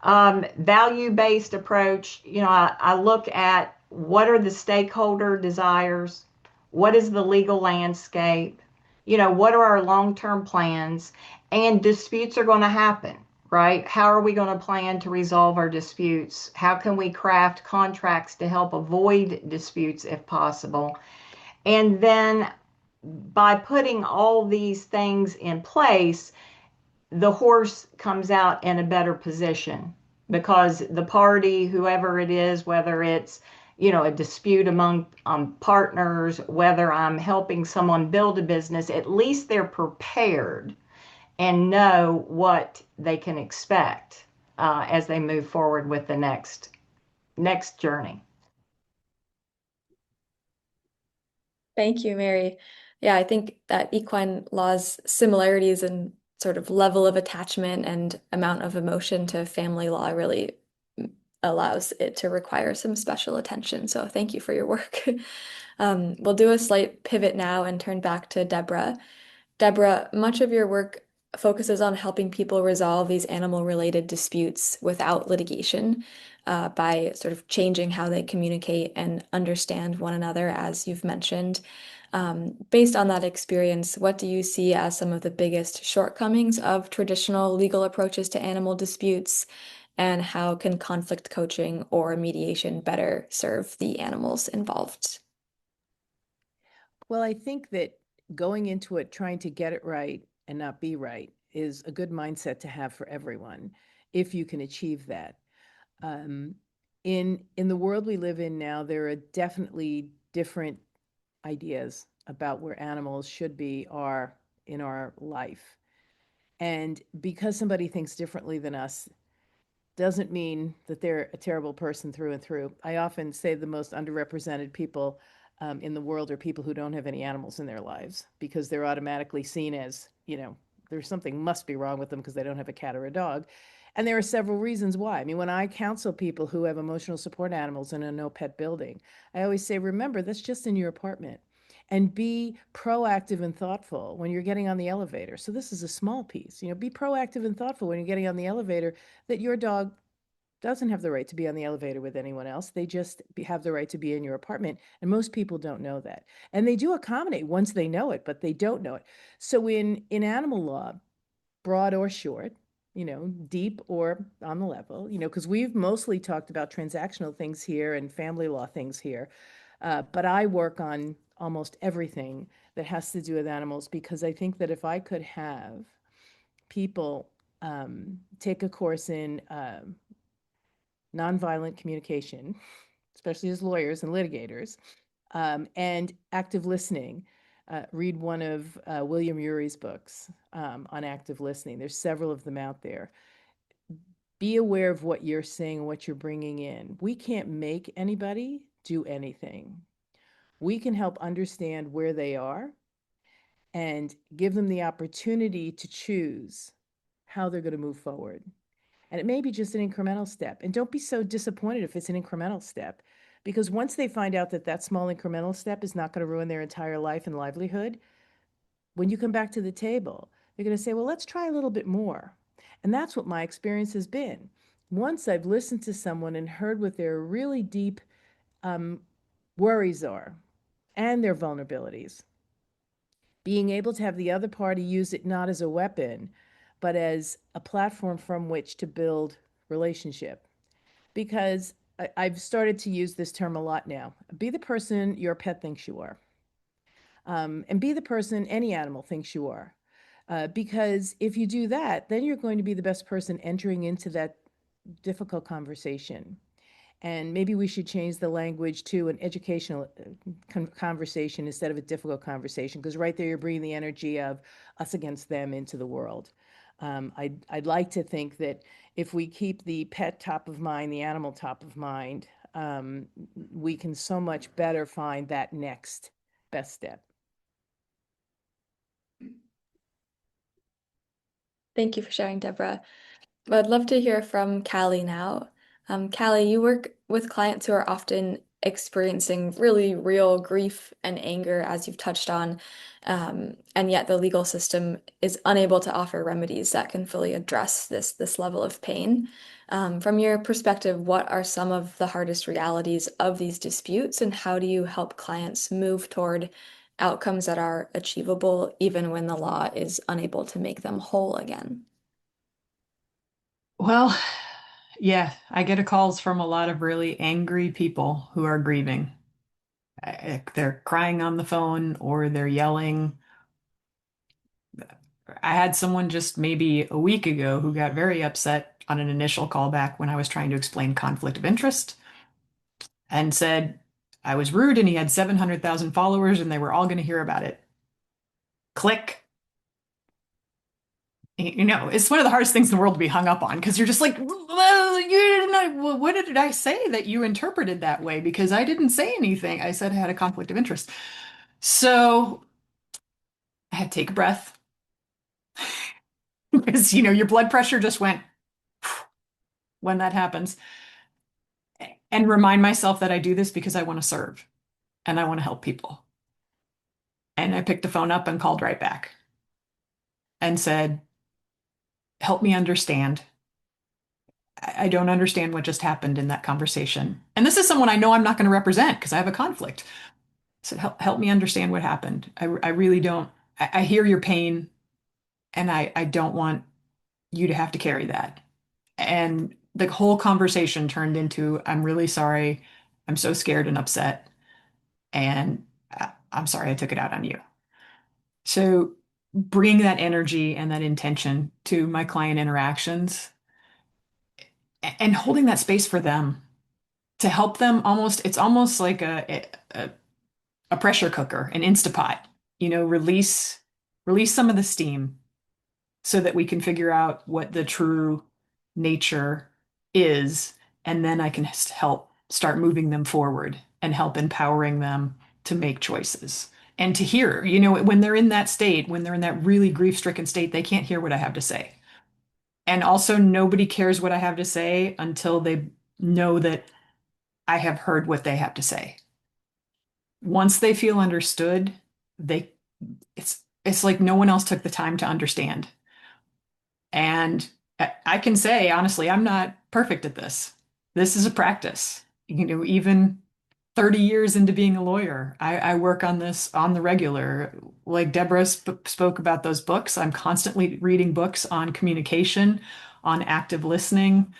Value-based approach, I look at what are the stakeholder desires, what is the legal landscape, what are our long-term plans, and disputes are going to happen, right? How are we going to plan to resolve our disputes? How can we craft contracts to help avoid disputes if possible? And then by putting all these things in place, the horse comes out in a better position because the party, whoever it is, whether it's a dispute among partners, whether I'm helping someone build a business, at least they're prepared and know what they can expect as they move forward with the next journey. Thank you, Mary. Yeah, I think that equine law's similarities and sort of level of attachment and amount of emotion to family law really allows it to require some special attention. So thank you for your work. We'll do a slight pivot now and turn back to Deborah. Deborah, much of your work focuses on helping people resolve these animal-related disputes without litigation, by sort of changing how they communicate and understand one another, as you've mentioned. Based on that experience, what do you see as some of the biggest shortcomings of traditional legal approaches to animal disputes, and how can conflict coaching or mediation better serve the animals involved? Well, I think that going into it trying to get it right and not be right is a good mindset to have for everyone if you can achieve that. In the world we live in now, there are definitely different ideas about where animals should be are in our life. And because somebody thinks differently than us doesn't mean that they're a terrible person through and through. I often say the most underrepresented people in the world are people who don't have any animals in their lives because they're automatically seen as, there's something must be wrong with them because they don't have a cat or a dog. And there are several reasons why. I mean, when I counsel people who have emotional support animals in a no pet building, I always say, remember, that's just in your apartment. And be proactive and thoughtful when you're getting on the elevator. So this is a small piece, be proactive and thoughtful when you're getting on the elevator, that your dog doesn't have the right to be on the elevator with anyone else. They just have the right to be in your apartment. And most people don't know that. And they do accommodate once they know it, but they don't know it. So in animal law, broad or short, deep or on the level, because we've mostly talked about transactional things here and family law things here. But I work on almost everything that has to do with animals because I think that if I could have people take a course in nonviolent communication, especially as lawyers and litigators, and active listening. Read one of William Urey's books on active listening. There's several of them out there. Be aware of what you're saying and what you're bringing in. We can't make anybody do anything. We can help understand where they are and give them the opportunity to choose how they're going to move forward. And it may be just an incremental step. And don't be so disappointed if it's an incremental step, because once they find out that that small incremental step is not going to ruin their entire life and livelihood, when you come back to the table, they're going to say, well, let's try a little bit more. And that's what my experience has been. Once I've listened to someone and heard what their really deep worries are and their vulnerabilities. Being able to have the other party use it not as a weapon, but as a platform from which to build relationship. Because I've started to use this term a lot now. Be the person your pet thinks you are. And be the person any animal thinks you are. Because if you do that, then you're going to be the best person entering into that difficult conversation. And maybe we should change the language to an educational conversation instead of a difficult conversation, because right there you're bringing the energy of us against them into the world. I'd like to think that if we keep the pet top of mind, the animal top of mind, we can so much better find that next best step. Thank you for sharing, Deborah. I'd love to hear from Callie now. Callie, you work with clients who are often experiencing really real grief and anger, as you've touched on, and yet the legal system is unable to offer remedies that can fully address this level of pain. From your perspective, what are some of the hardest realities of these disputes, and how do you help clients move toward outcomes that are achievable, even when the law is unable to make them whole again? Well, yeah, I get calls from a lot of really angry people who are grieving. They're crying on the phone or they're yelling. I had someone just maybe a week ago who got very upset on an initial callback when I was trying to explain conflict of interest and said I was rude and he had 700,000 followers and they were all going to hear about it. Click. You know, it's one of the hardest things in the world to be hung up on because you're just like, well, you didn't, well, what did I say that you interpreted that way? Because I didn't say anything. I said I had a conflict of interest. So I had to take a breath because, you know, your blood pressure just went when that happens and remind myself that I do this because I want to serve and I want to help people. And I picked the phone up and called right back and said, help me understand. I don't understand what just happened in that conversation. And this is someone I know I'm not going to represent because I have a conflict. So help me understand what happened. I really don't. I hear your pain and I don't want you to have to carry that. And the whole conversation turned into, I'm really sorry. I'm so scared and upset. And I'm sorry I took it out on you. So bring that energy and that intention to my client interactions and holding that space for them to help them it's almost like a pressure cooker, an Instapot, you know, release some of the steam so that we can figure out what the true nature is. And then I can help start moving them forward and help empowering them to make choices and to hear, you know, when they're in that state, when they're in that really grief-stricken state, they can't hear what I have to say. And also, nobody cares what I have to say until they know that I have heard what they have to say. Once they feel understood, they it's like no one else took the time to understand. And I can say honestly, I'm not perfect at this. This is a practice. You know, even 30 years into being a lawyer, I work on this on the regular. Like Deborah spoke about those books. I'm constantly reading books on communication, on active listening,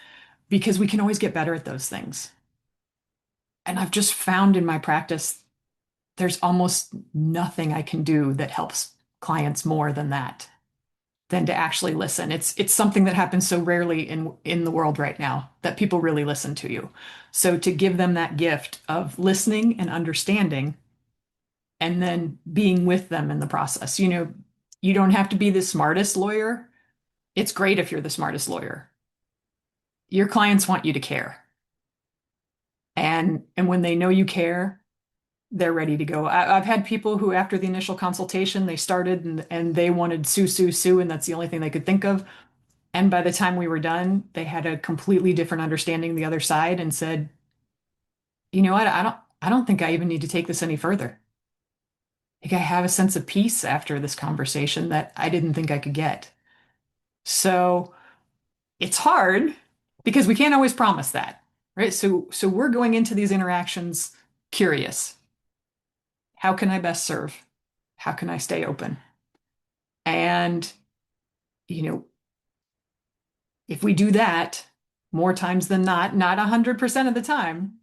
because we can always get better at those things. And I've just found in my practice, there's almost nothing I can do that helps clients more than that, than to actually listen. It's something that happens so rarely in the world right now that people really listen to you. So to give them that gift of listening and understanding and then being with them in the process. You know, you don't have to be the smartest lawyer. It's great if you're the smartest lawyer. Your clients want you to care. And when they know you care, they're ready to go. I've had people who, after the initial consultation, they started and they wanted sue, sue, sue, and that's the only thing they could think of. And by the time we were done, they had a completely different understanding of the other side and said, you know what, I don't think I even need to take this any further. Like I have a sense of peace after this conversation that I didn't think I could get. So it's hard because we can't always promise that. right? So we're going into these interactions curious. How can I best serve? How can I stay open? And, you know, if we do that more times than not 100% of the time,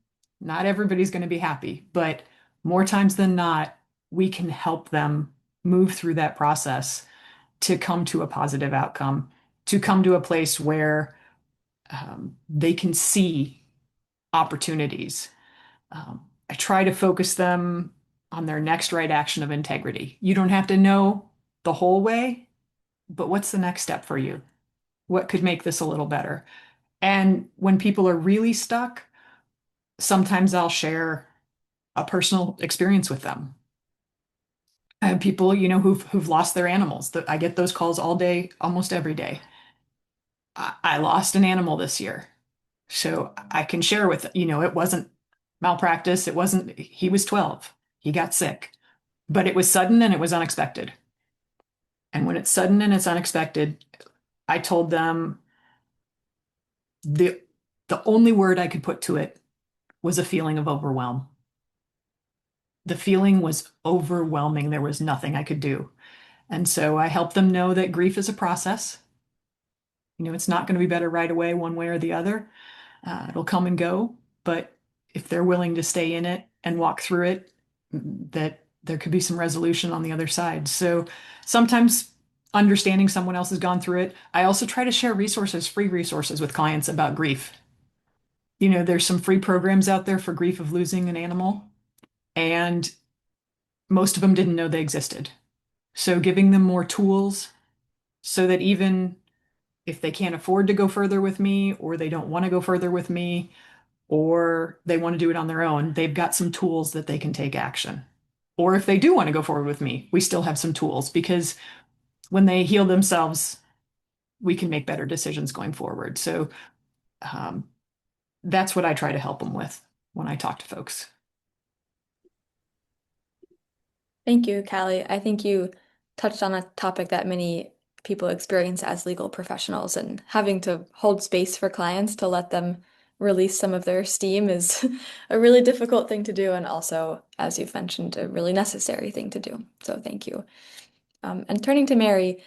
not everybody's going to be happy, but more times than not, we can help them move through that process to come to a positive outcome, to come to a place where they can see opportunities. I try to focus them on their next right action of integrity. You don't have to know the whole way, but what's the next step for you? What could make this a little better? And when people are really stuck, sometimes I'll share a personal experience with them. I have people, who've lost their animals. I get those calls all day, almost every day. I lost an animal this year. So I can share with, it wasn't malpractice. He was 12. He got sick, but it was sudden and it was unexpected. And when it's sudden and it's unexpected, I told them the the only word I could put to it was a feeling of overwhelm. The feeling was overwhelming. There was nothing I could do. And so I helped them know that grief is a process. It's not going to be better right away, one way or the other. It'll come and go. But if they're willing to stay in it and walk through it, that there could be some resolution on the other side. So sometimes understanding someone else has gone through it. I also try to share resources, free resources with clients about grief. There's some free programs out there for grief of losing an animal, and most of them didn't know they existed. So giving them more tools so that even if they can't afford to go further with me, or they don't want to go further with me, or they want to do it on their own, they've got some tools that they can take action. Or if they do want to go forward with me, we still have some tools, because when they heal themselves, we can make better decisions going forward. So um, that's what I try to help them with when I talk to folks. Thank you, Callie. I think you touched on a topic that many people experience as legal professionals, and having to hold space for clients to let them release some of their steam is a really difficult thing to do, and also, as you've mentioned, a really necessary thing to do. So thank you. And turning to Mary,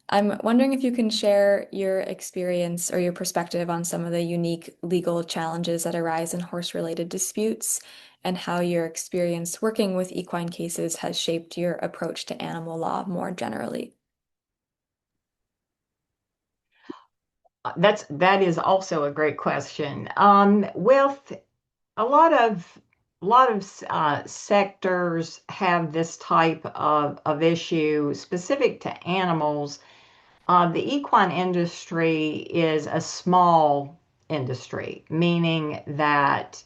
I'm wondering if you can share your experience or your perspective on some of the unique legal challenges that arise in horse-related disputes, and how your experience working with equine cases has shaped your approach to animal law more generally. That is also a great question. With a lot of sectors have this type of issue specific to animals. The equine industry is a small industry, meaning that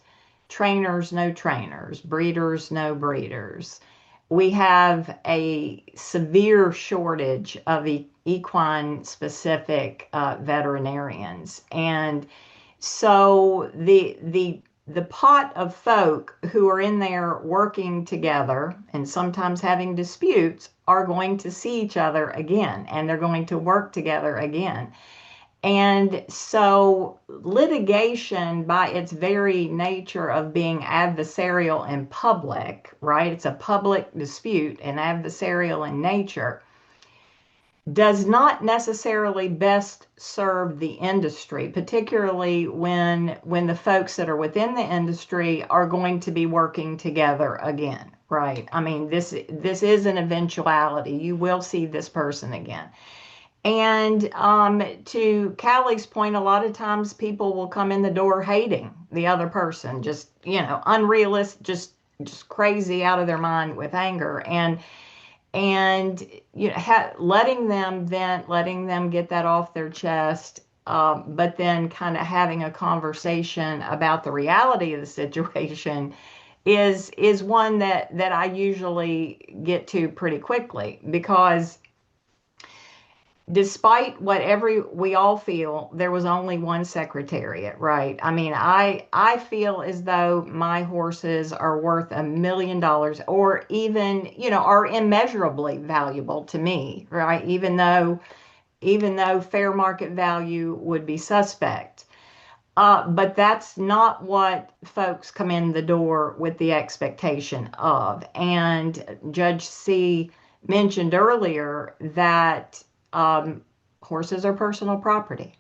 trainers know trainers, breeders know breeders. We have a severe shortage of equine specific veterinarians. And so the pot of folk who are in there working together and sometimes having disputes are going to see each other again, and they're going to work together again. And so litigation, by its very nature of being adversarial and public, right? It's a public dispute and adversarial in nature, does not necessarily best serve the industry, particularly when the folks that are within the industry are going to be working together again, right? I mean, this is an eventuality. You will see this person again. And to Callie's point, a lot of times people will come in the door hating the other person, just, unrealistic, just crazy out of their mind with anger. And letting them vent, letting them get that off their chest, but then kind of having a conversation about the reality of the situation is one that I usually get to pretty quickly, because despite what we all feel, there was only one secretariat, right? I mean, I feel as though my horses are worth $1 million, or even, are immeasurably valuable to me, right? Even though fair market value would be suspect. But that's not what folks come in the door with the expectation of. And Judge C mentioned earlier that horses are personal property.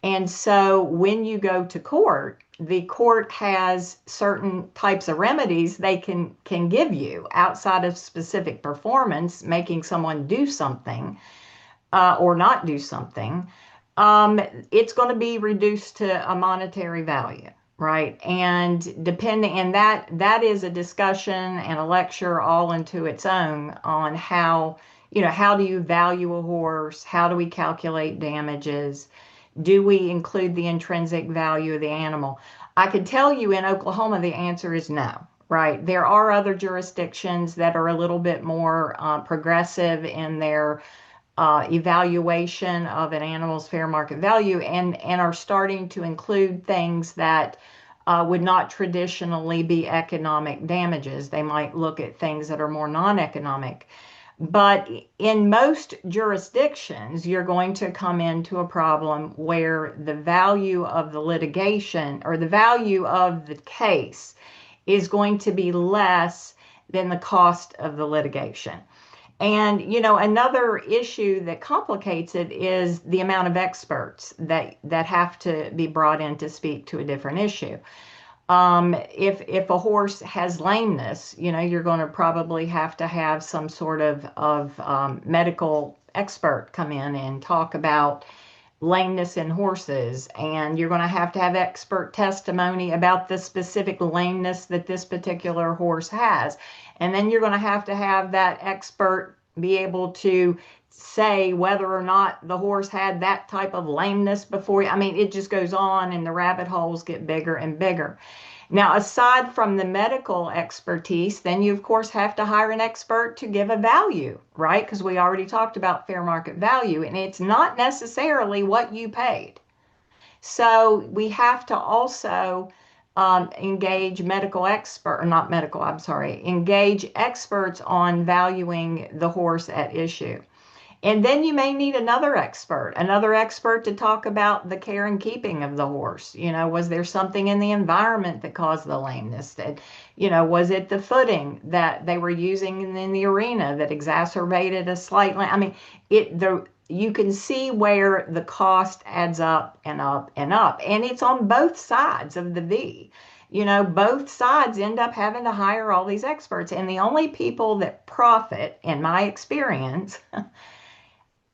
And so when you go to court, the court has certain types of remedies they can give you outside of specific performance, making someone do something or not do something. It's going to be reduced to a monetary value, right? And depending, and that is a discussion and a lecture all into its own on how, how do you value a horse? How do we calculate damages? Do we include the intrinsic value of the animal? I could tell you in Oklahoma, the answer is no, right? There are other jurisdictions that are a little bit more progressive in their evaluation of an animal's fair market value and are starting to include things that would not traditionally be economic damages. They might look at things that are more non-economic. But in most jurisdictions, you're going to come into a problem where the value of the litigation or the value of the case is going to be less than the cost of the litigation. And, another issue that complicates it is the amount of experts that have to be brought in to speak to a different issue. If a horse has lameness, you're going to probably have to have some sort of medical expert come in and talk about lameness in horses, and you're going to have expert testimony about the specific lameness that this particular horse has. And then you're going to have that expert be able to say whether or not the horse had that type of lameness before. I mean, it just goes on and the rabbit holes get bigger and bigger. Now, aside from the medical expertise, then you, of course, have to hire an expert to give a value, right? Because we already talked about fair market value, and it's not necessarily what you paid. So we have to also engage engage experts on valuing the horse at issue. And then you may need another expert to talk about the care and keeping of the horse. Was there something in the environment that caused the lameness? Was it the footing that they were using in the arena that exacerbated a slight? I mean, you can see where the cost adds up and up and up, and it's on both sides of the V. Both sides end up having to hire all these experts, and the only people that profit, in my experience,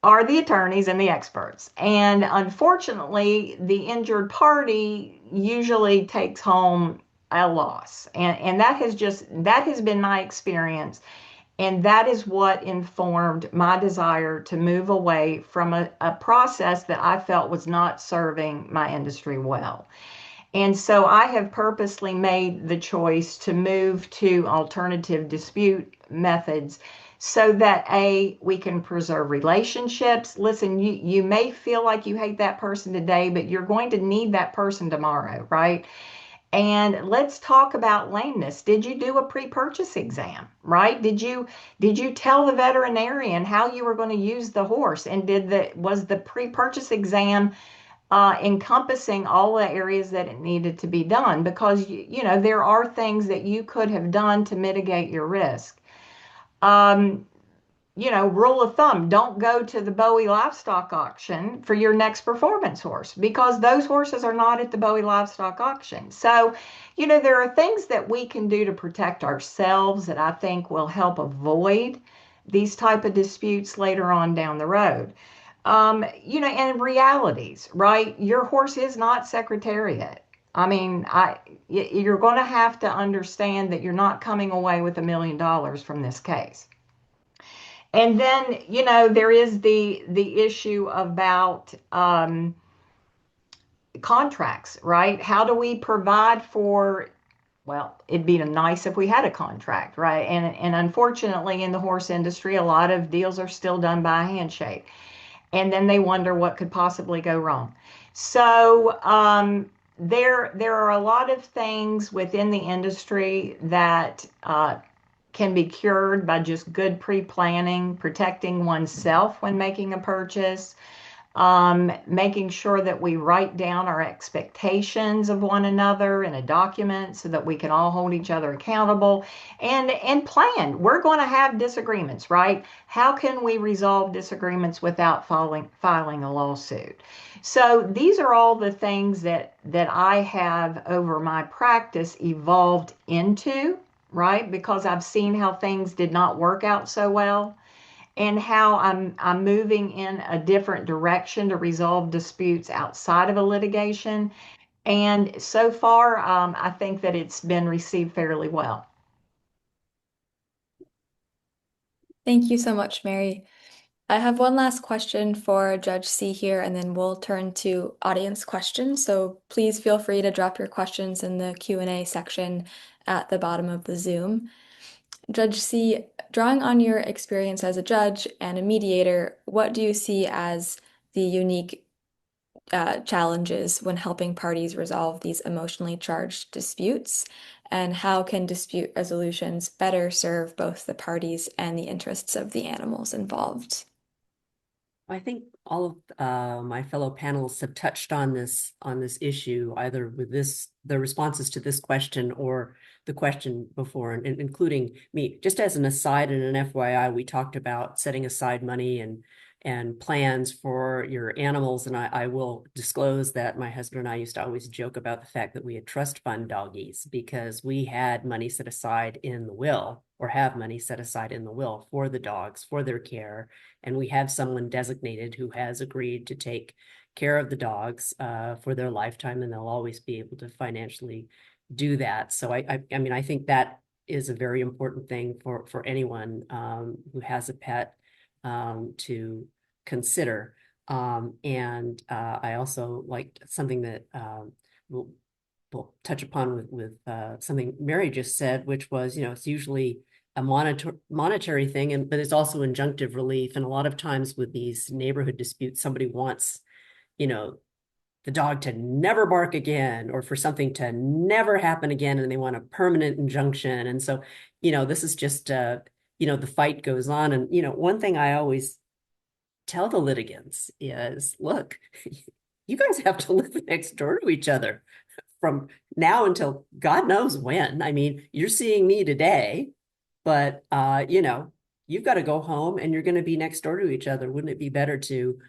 are the attorneys and the experts. And unfortunately, the injured party usually takes home a loss. And that has been my experience. And that is what informed my desire to move away from a process that I felt was not serving my industry well. And so I have purposely made the choice to move to alternative dispute methods so that we can preserve relationships. Listen, you may feel like you hate that person today, but you're going to need that person tomorrow, right? And let's talk about lameness. Did you do a pre-purchase exam, right? Did you tell the veterinarian how you were going to use the horse? And was the pre-purchase exam encompassing all the areas that it needed to be done? Because there are things that you could have done to mitigate your risk. Rule of thumb, don't go to the Bowie livestock auction for your next performance horse because those horses are not at the Bowie livestock auction. So, there are things that we can do to protect ourselves that I think will help avoid these type of disputes later on down the road. And realities, right? Your horse is not Secretariat. I mean, you're going to have to understand that you're not coming away with $1 million from this case. And then, there is the issue about contracts, right? How do we provide for, well, it'd be nice if we had a contract, right? And unfortunately, in the horse industry, a lot of deals are still done by a handshake. And then they wonder what could possibly go wrong. So there are a lot of things within the industry that can be cured by just good pre-planning, protecting oneself when making a purchase, making sure that we write down our expectations of one another in a document so that we can all hold each other accountable and plan. We're going to have disagreements, right? How can we resolve disagreements without filing a lawsuit? So these are all the things that I have over my practice evolved into, right? Because I've seen how things did not work out so well and how I'm moving in a different direction to resolve disputes outside of a litigation. And so far, I think that it's been received fairly well. Thank you so much, Mary. I have one last question for Judge C here, and then we'll turn to audience questions. So please feel free to drop your questions in the Q&A section at the bottom of the Zoom. Judge C, drawing on your experience as a judge and a mediator, what do you see as the unique challenges when helping parties resolve these emotionally charged disputes? And how can dispute resolutions better serve both the parties and the interests of the animals involved? I think all of my fellow panelists have touched on this issue, either with the responses to this question or the question before, and including me. Just as an aside and an FYI, we talked about setting aside money and plans for your animals, and I will disclose that my husband and I used to always joke about the fact that we had trust fund doggies because we had money set aside in the will, or have money set aside in the will for the dogs, for their care. And we have someone designated who has agreed to take care of the dogs for their lifetime, and they'll always be able to financially do that. So I mean, I think that is a very important thing for anyone who has a pet to consider. And I also liked something that we'll touch upon with something Mary just said, which was, it's usually a monetary thing, but it's also injunctive relief. And a lot of times with these neighborhood disputes, somebody wants, the dog to never bark again, or for something to never happen again, and they want a permanent injunction. And so, this is just, the fight goes on. And, one thing I always tell the litigants is, look, you guys have to live next door to each other from now until God knows when. I mean, you're seeing me today, but you've got to go home and you're going to be next door to each other. Wouldn't it be better to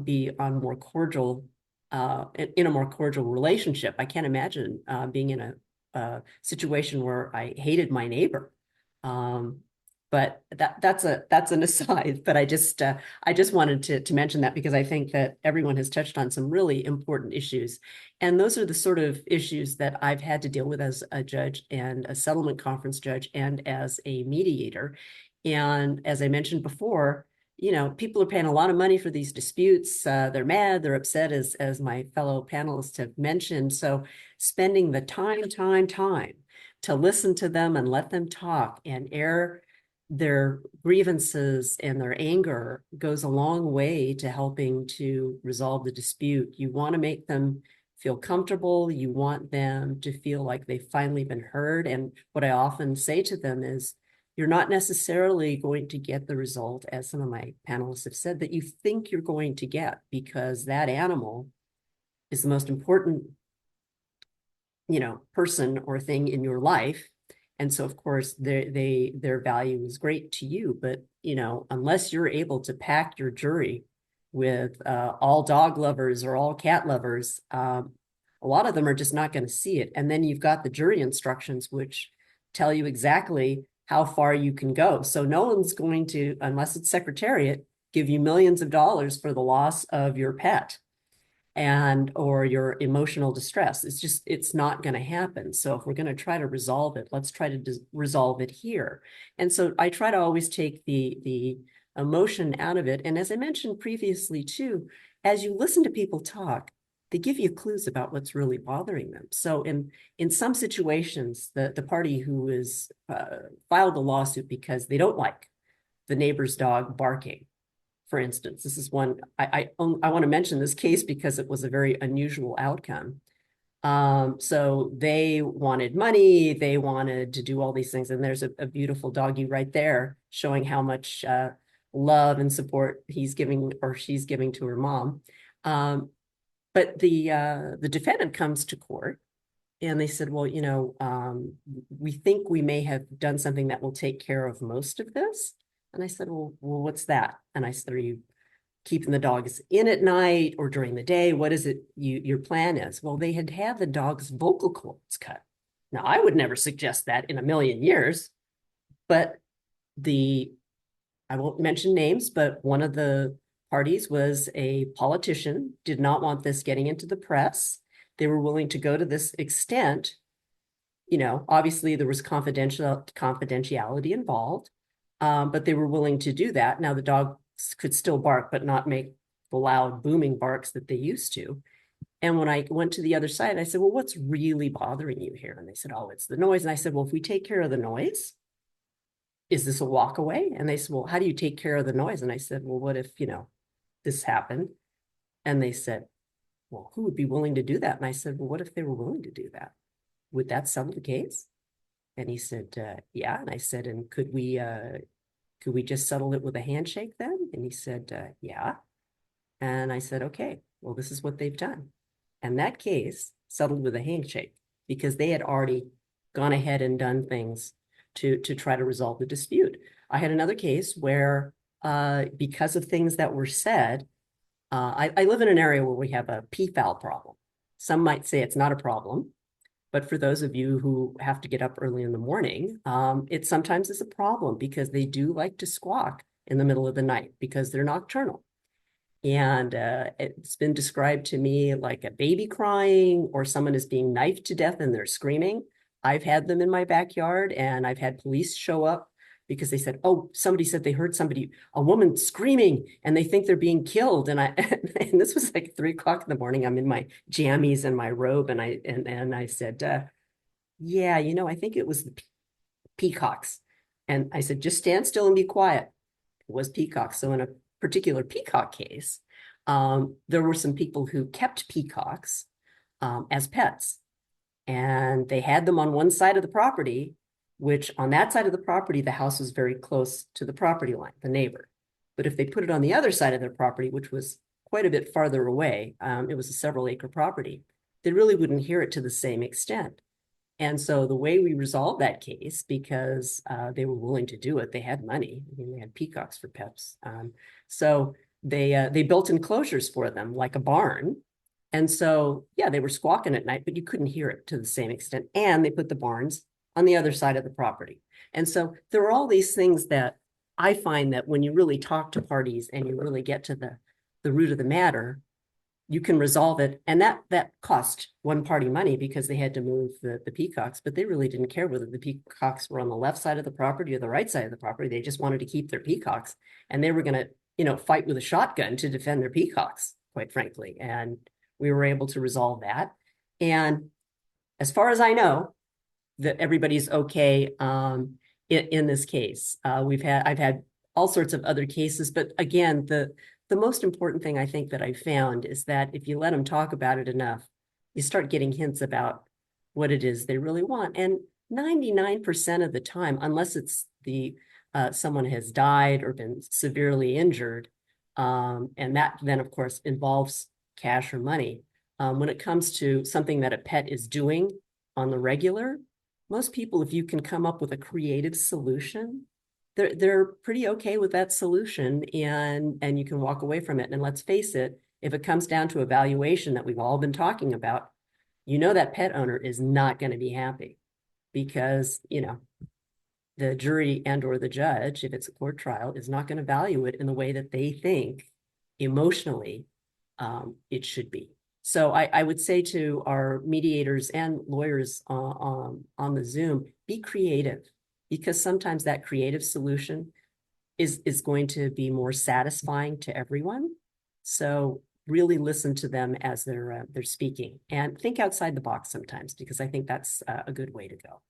be on more cordial, in a more cordial relationship? I can't imagine being in a situation where I hated my neighbor. But that's an aside. But I just wanted to mention that because I think that everyone has touched on some really important issues, and those are the sort of issues that I've had to deal with as a judge and a settlement conference judge and as a mediator. And as I mentioned before, people are paying a lot of money for these disputes. They're mad, they're upset, as my fellow panelists have mentioned. So spending the time to listen to them and let them talk and air their grievances and their anger goes a long way to helping to resolve the dispute. You want to make them feel comfortable. You want them to feel like they've finally been heard. And what I often say to them is, you're not necessarily going to get the result, as some of my panelists have said, that you think you're going to get, because that animal is the most important, person or thing in your life. And so, of course, their value is great to you. But, unless you're able to pack your jury with all dog lovers or all cat lovers, a lot of them are just not going to see it. And then you've got the jury instructions, which tell you exactly how far you can go. So no one's going to, unless it's Secretariat, give you millions of dollars for the loss of your pet or your emotional distress. It's not going to happen. So if we're going to try to resolve it, let's try to resolve it here. And so I try to always take the emotion out of it. And as I mentioned previously too, as you listen to people talk, they give you clues about what's really bothering them. So in some situations, the party who is filed a lawsuit because they don't like the neighbor's dog barking, for instance, this is one I want to mention this case because it was a very unusual outcome. So they wanted money, they wanted to do all these things, and there's a beautiful doggy right there showing how much love and support he's giving or she's giving to her mom. But the defendant comes to court and they said, well, we think we may have done something that will take care of most of this. And I said, well, what's that? And I said, are you keeping the dogs in at night or during the day? What is it your plan is? Well, they had the dog's vocal cords cut. Now, I would never suggest that in a million years, but I won't mention names, but one of the parties was a politician, did not want this getting into the press. They were willing to go to this extent. Obviously there was confidentiality involved, but they were willing to do that. Now the dogs could still bark, but not make the loud booming barks that they used to. And when I went to the other side, I said, well, what's really bothering you here? And they said, oh, it's the noise. And I said, well, if we take care of the noise, is this a walk away? And they said, well, how do you take care of the noise? And I said, well, what if, this happened? And they said, well, who would be willing to do that? And I said, well, what if they were willing to do that? Would that settle the case? And he said, yeah. And I said, and could we just settle it with a handshake then? And he said, yeah. And I said, okay, well, this is what they've done. And that case settled with a handshake because they had already gone ahead and done things to try to resolve the dispute. I had another case where because of things that were said, I live in an area where we have a peafowl problem. Some might say it's not a problem, but for those of you who have to get up early in the morning, it sometimes is a problem because they do like to squawk in the middle of the night because they're nocturnal. And it's been described to me like a baby crying or someone is being knifed to death and they're screaming. I've had them in my backyard and I've had police show up because they said, oh, somebody said they heard a woman screaming and they think they're being killed. And and this was like 3 o'clock in the morning. I'm in my jammies and my robe. And I said, yeah, I think it was the peacocks. And I said, just stand still and be quiet. It was peacocks. So in a particular peacock case, there were some people who kept peacocks as pets. And they had them on one side of the property, which on that side of the property, the house was very close to the property line, the neighbor. But if they put it on the other side of their property, which was quite a bit farther away, it was a several acre property, they really wouldn't hear it to the same extent. And so the way we resolved that case, because they were willing to do it, they had money. I mean, they had peacocks for pets. So they built enclosures for them, like a barn. And so, yeah, they were squawking at night, but you couldn't hear it to the same extent. And they put the barns on the other side of the property. And so there are all these things that I find that when you really talk to parties and you really get to the root of the matter, you can resolve it. And that cost one party money because they had to move the peacocks, but they really didn't care whether the peacocks were on the left side of the property or the right side of the property. They just wanted to keep their peacocks and they were going to, fight with a shotgun to defend their peacocks, quite frankly. And we were able to resolve that. And as far as I know, that everybody's okay in this case. I've had all sorts of other cases, but again, the most important thing I think that I found is that if you let them talk about it enough, you start getting hints about what it is they really want. And 99% of the time, unless it's someone has died or been severely injured, and that then of course involves cash or money. When it comes to something that a pet is doing on the regular, most people, if you can come up with a creative solution, they're pretty okay with that solution and you can walk away from it. And let's face it, if it comes down to evaluation that we've all been talking about, that pet owner is not going to be happy because, the jury and or the judge, if it's a court trial, is not going to value it in the way that they think emotionally it should be. So I would say to our mediators and lawyers on the Zoom, be creative, because sometimes that creative solution is going to be more satisfying to everyone. So really listen to them as they're speaking and think outside the box sometimes, because I think that's a good way to go.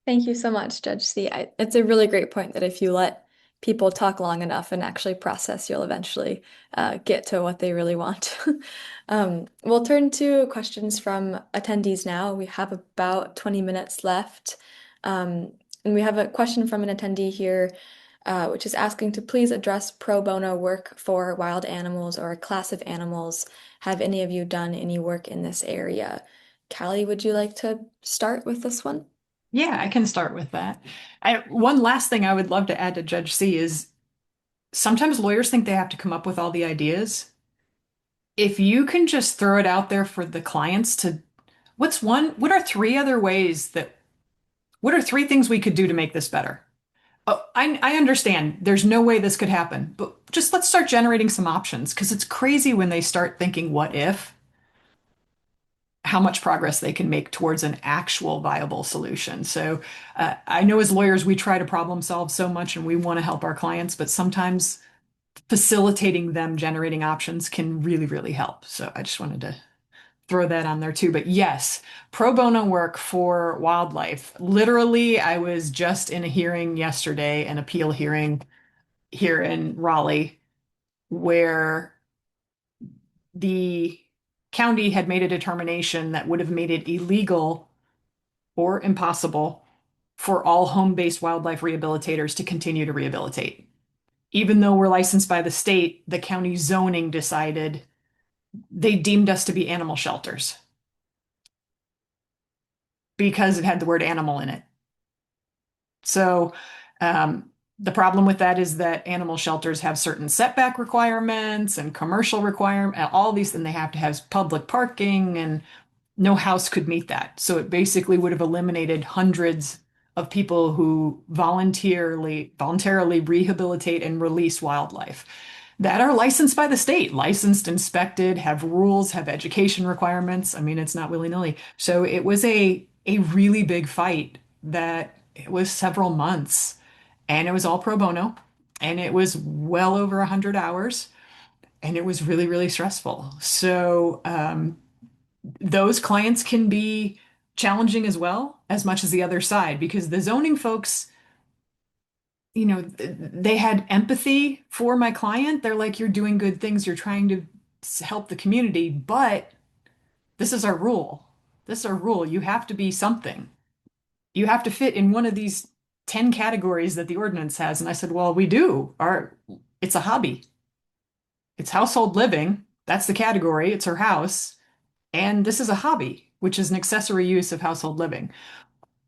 Thank you so much, Judge C. It's a really great point that if you let people talk long enough and actually process, you'll eventually get to what they really want. We'll turn to questions from attendees now. We have about 20 minutes left. And we have a question from an attendee here, which is asking to please address pro bono work for wild animals or a class of animals. Have any of you done any work in this area? Callie, would you like to start with this one? Yeah, I can start with that. One last thing I would love to add to Judge C is sometimes lawyers think they have to come up with all the ideas. If you can just throw it out there for the clients to, what are three other ways that, what are three things we could do to make this better? Oh, I understand there's no way this could happen, but just let's start generating some options because it's crazy when they start thinking, what if, how much progress they can make towards an actual viable solution. So I know as lawyers, we try to problem solve so much and we want to help our clients, but sometimes facilitating them generating options can really, really help. So I just wanted to throw that on there too. But yes, pro bono work for wildlife. Literally, I was just in a hearing yesterday, an appeal hearing here in Raleigh, where the county had made a determination that would have made it illegal or impossible for all home-based wildlife rehabilitators to continue to rehabilitate. Even though we're licensed by the state, the county zoning decided they deemed us to be animal shelters because it had the word animal in it. So the problem with that is that animal shelters have certain setback requirements and commercial requirements, all these, and they have to have public parking, and no house could meet that. So it basically would have eliminated hundreds of people who voluntarily rehabilitate and release wildlife that are licensed by the state, licensed, inspected, have rules, have education requirements. I mean, it's not willy-nilly. So it was a really big fight that it was several months, and it was all pro bono, and it was well over 100 hours, and it was really, really stressful. So those clients can be challenging as well, as much as the other side, because the zoning folks, they had empathy for my client. They're like, you're doing good things, you're trying to help the community, but this is our rule. This is our rule. You have to be something. You have to fit in one of these 10 categories that the ordinance has. And I said, well, we do. It's a hobby. It's household living. That's the category. It's her house. And this is a hobby, which is an accessory use of household living.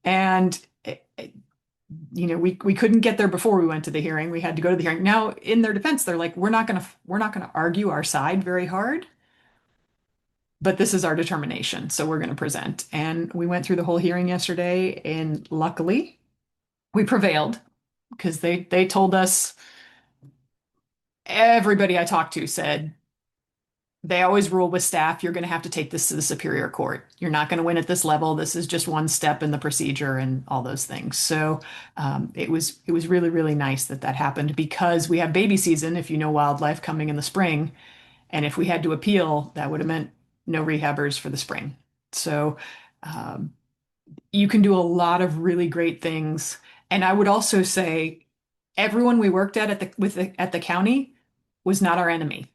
And we couldn't get there before we went to the hearing. We had to go to the hearing. Now, in their defense, they're like, we're not gonna argue our side very hard, but this is our determination, so we're gonna present. And we went through the whole hearing yesterday, and luckily, we prevailed because they told us, everybody I talked to said they always rule with staff, you're going to have to take this to the Superior Court. You're not going to win at this level. This is just one step in the procedure and all those things. So it was really, really nice that that happened because we have baby season, if you know wildlife, coming in the spring. And if we had to appeal, that would have meant no rehabbers for the spring. So you can do a lot of really great things. And I would also say everyone we worked at the county was not our enemy.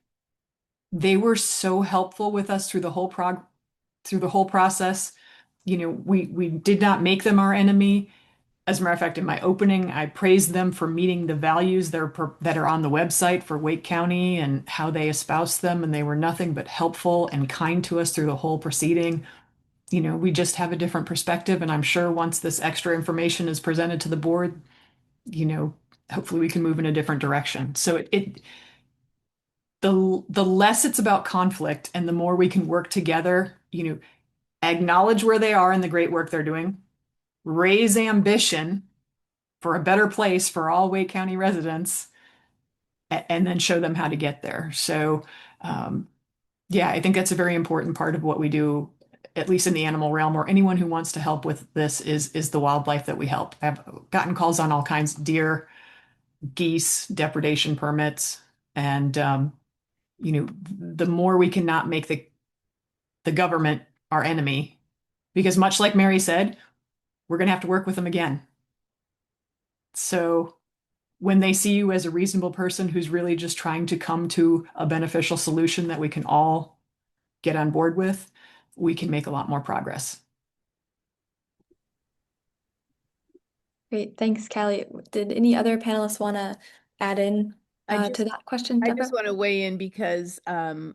They were so helpful with us through the whole process. We did not make them our enemy. As a matter of fact, in my opening, I praised them for meeting the values that are on the website for Wake County and how they espouse them, and they were nothing but helpful and kind to us through the whole proceeding. We just have a different perspective, and I'm sure once this extra information is presented to the board, hopefully we can move in a different direction. So the less it's about conflict and the more we can work together, acknowledge where they are and the great work they're doing, raise ambition for a better place for all Wake County residents, and then show them how to get there. So, yeah, I think that's a very important part of what we do, at least in the animal realm, or anyone who wants to help with this is the wildlife that we help. I've gotten calls on all kinds, deer, geese, depredation permits, and the more we can not make the government our enemy, because much like Mary said, we're going to have to work with them again. So when they see you as a reasonable person who's really just trying to come to a beneficial solution that we can all get on board with, we can make a lot more progress. Great. Thanks, Callie. Did any other panelists want to add in I to just that question, I Deborah? just want to weigh in because I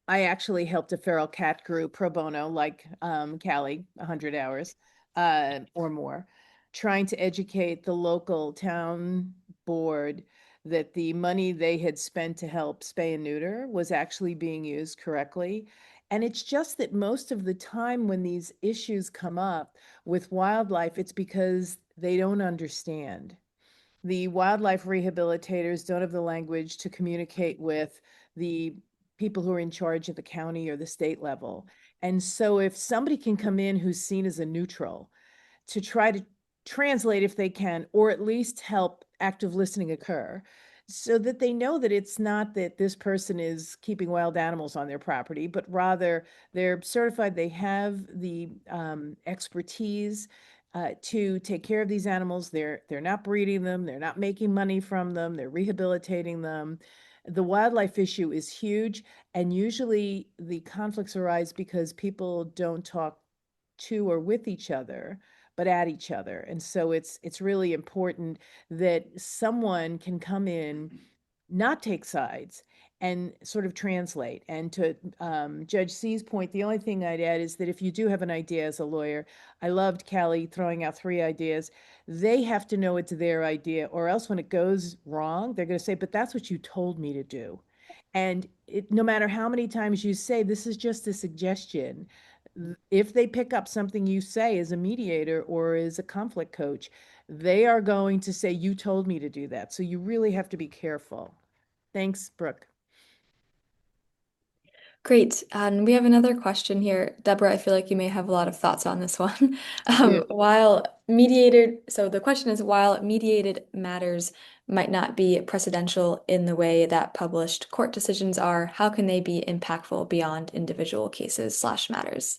actually helped a feral cat group pro bono, like Callie, 100 hours or more, trying to educate the local town board that the money they had spent to help spay and neuter was actually being used correctly. And it's just that most of the time when these issues come up with wildlife, it's because they don't understand. The wildlife rehabilitators don't have the language to communicate with the people who are in charge at the county or the state level. And so if somebody can come in who's seen as a neutral to try to translate if they can, or at least help active listening occur, so that they know that it's not that this person is keeping wild animals on their property, but rather they're certified, they have the expertise to take care of these animals. They're not breeding them, they're not making money from them, they're rehabilitating them. The wildlife issue is huge, and usually the conflicts arise because people don't talk to or with each other, but at each other. And so it's really important that someone can come in, not take sides, and sort of translate. And to Judge C's point, the only thing I'd add is that if you do have an idea as a lawyer, I loved Callie throwing out 3 ideas. They have to know it's their idea, or else when it goes wrong, they're going to say, but that's what you told me to do. And no matter how many times you say, this is just a suggestion, if they pick up something you say as a mediator or as a conflict coach, they are going to say, you told me to do that. So you really have to be careful. Thanks, Brooke. Great. And we have another question here. Deborah, I feel like you may have a lot of thoughts on this one. So the question is, while mediated matters might not be precedential in the way that published court decisions are, how can they be impactful beyond individual cases/matters?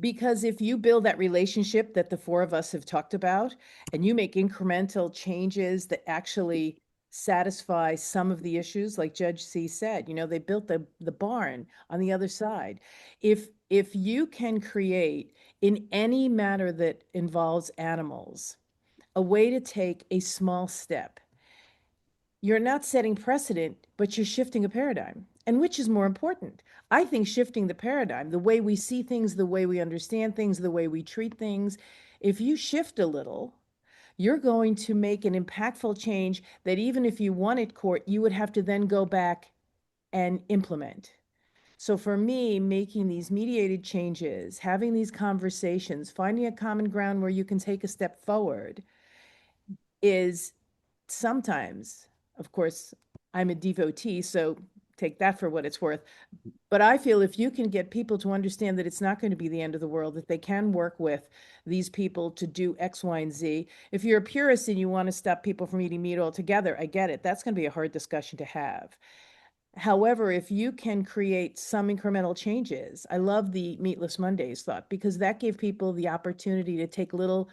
Because if you build that relationship that the 4 of us have talked about, and you make incremental changes that actually satisfy some of the issues, like Judge C said, they built the barn on the other side. If you can create in any matter that involves animals, a way to take a small step, you're not setting precedent, but you're shifting a paradigm. And which is more important? I think shifting the paradigm, the way we see things, the way we understand things, the way we treat things. If you shift a little, you're going to make an impactful change that even if you won at court, you would have to then go back and implement. So for me, making these mediated changes, having these conversations, finding a common ground where you can take a step forward is sometimes, of course, I'm a devotee, so take that for what it's worth. But I feel if you can get people to understand that it's not going to be the end of the world, that they can work with these people to do X, Y, and Z. If you're a purist and you want to stop people from eating meat altogether, I get it. That's going to be a hard discussion to have. However, if you can create some incremental changes, I love the Meatless Mondays thought, because that gave people the opportunity to take little,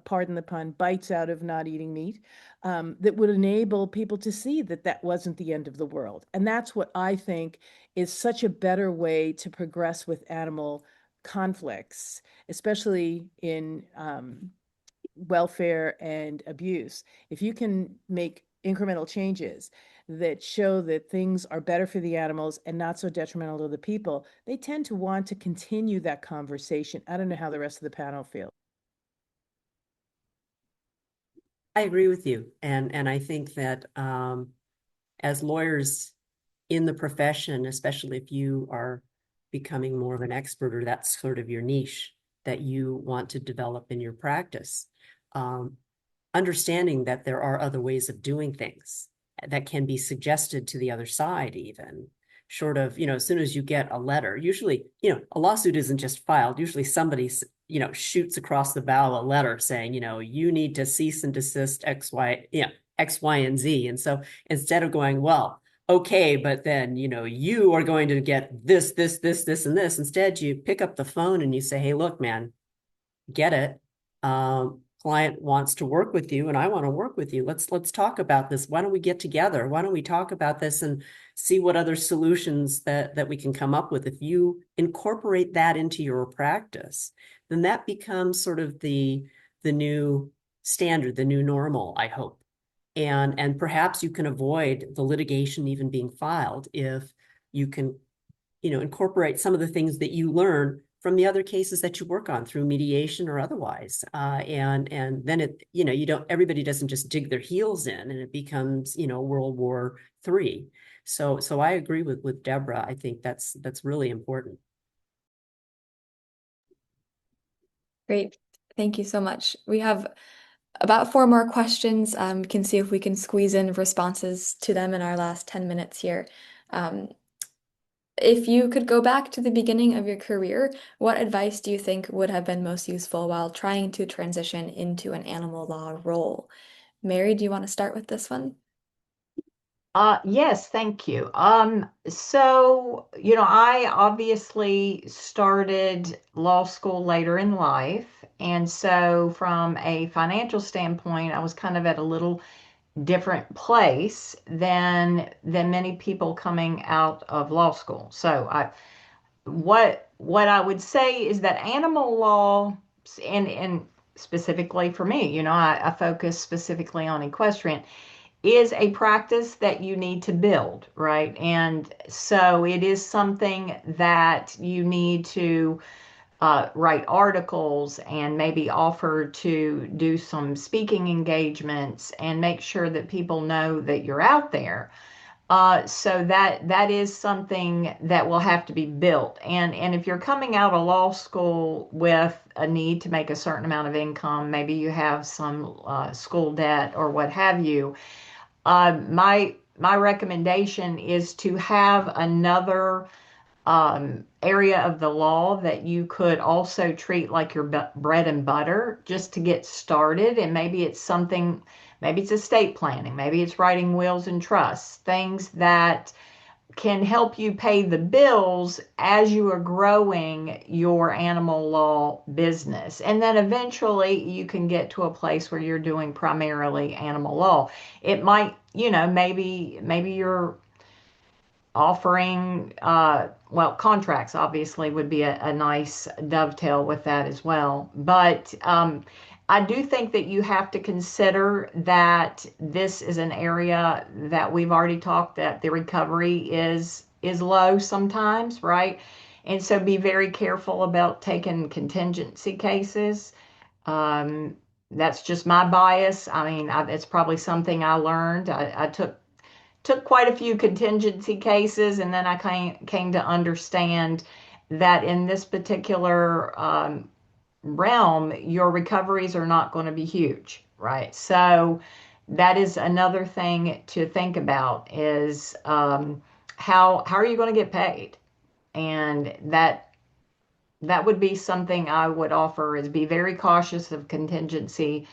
pardon the pun, bites out of not eating meat, that would enable people to see that that wasn't the end of the world. And that's what I think is such a better way to progress with animal conflicts, especially in welfare and abuse. If you can make incremental changes that show that things are better for the animals and not so detrimental to the people, they tend to want to continue that conversation. I don't know how the rest of the panel feels. I agree with you. And I think that as lawyers in the profession, especially if you are becoming more of an expert or that's sort of your niche that you want to develop in your practice, understanding that there are other ways of doing things that can be suggested to the other side, even short of, as soon as you get a letter, usually, a lawsuit isn't just filed. Usually somebody, shoots across the bow a letter saying, you need to cease and desist X, Y, X, Y, and Z. And so instead of going, well, okay, but then, you are going to get this, and this, instead you pick up the phone and you say, hey, look, man, get it. Client wants to work with you and I want to work with you. Let's talk about this. Why don't we get together? Why don't we talk about this and see what other solutions that we can come up with? If you incorporate that into your practice, then that becomes sort of the new standard, the new normal, I hope. And perhaps you can avoid the litigation even being filed if you can, incorporate some of the things that you learn from the other cases that you work on through mediation or otherwise. And then everybody doesn't just dig their heels in and it becomes, World War III. So I agree with Deborah. I think that's really important. Great. Thank you so much. We have about 4 more questions. We can see if we can squeeze in responses to them in our last 10 minutes here. If you could go back to the beginning of your career, what advice do you think would have been most useful while trying to transition into an animal law role? Mary, do you want to start with this one? Yes, thank you. So, I obviously started law school later in life. And so from a financial standpoint, I was kind of at a little different place than many people coming out of law school. So what I would say is that animal law and specifically for me, I focus specifically on equestrian is a practice that you need to build, right? And so it is something that you need to write articles and maybe offer to do some speaking engagements and make sure that people know that you're out there. So that is something that will have to be built. And if you're coming out of law school with a need to make a certain amount of income, maybe you have some school debt or what have you, my recommendation is to have another area of the law that you could also treat like your bread and butter just to get started. And maybe it's something, maybe it's estate planning, maybe it's writing wills and trusts, things that can help you pay the bills as you are growing your animal law business. And then eventually you can get to a place where you're doing primarily animal law. It might, maybe you're offering, well, contracts obviously would be a nice dovetail with that as well. But I do think that you have to consider that this is an area that we've already talked that the recovery is low sometimes, right? And so be very careful about taking contingency cases. Um, that's just my bias. I mean, it's probably something I learned. I took quite a few contingency cases, and then I came to understand that in this particular realm, your recoveries are not going to be huge, right? So that is another thing to think about is how are you going to get paid? And that would be something I would offer is be very cautious of contingency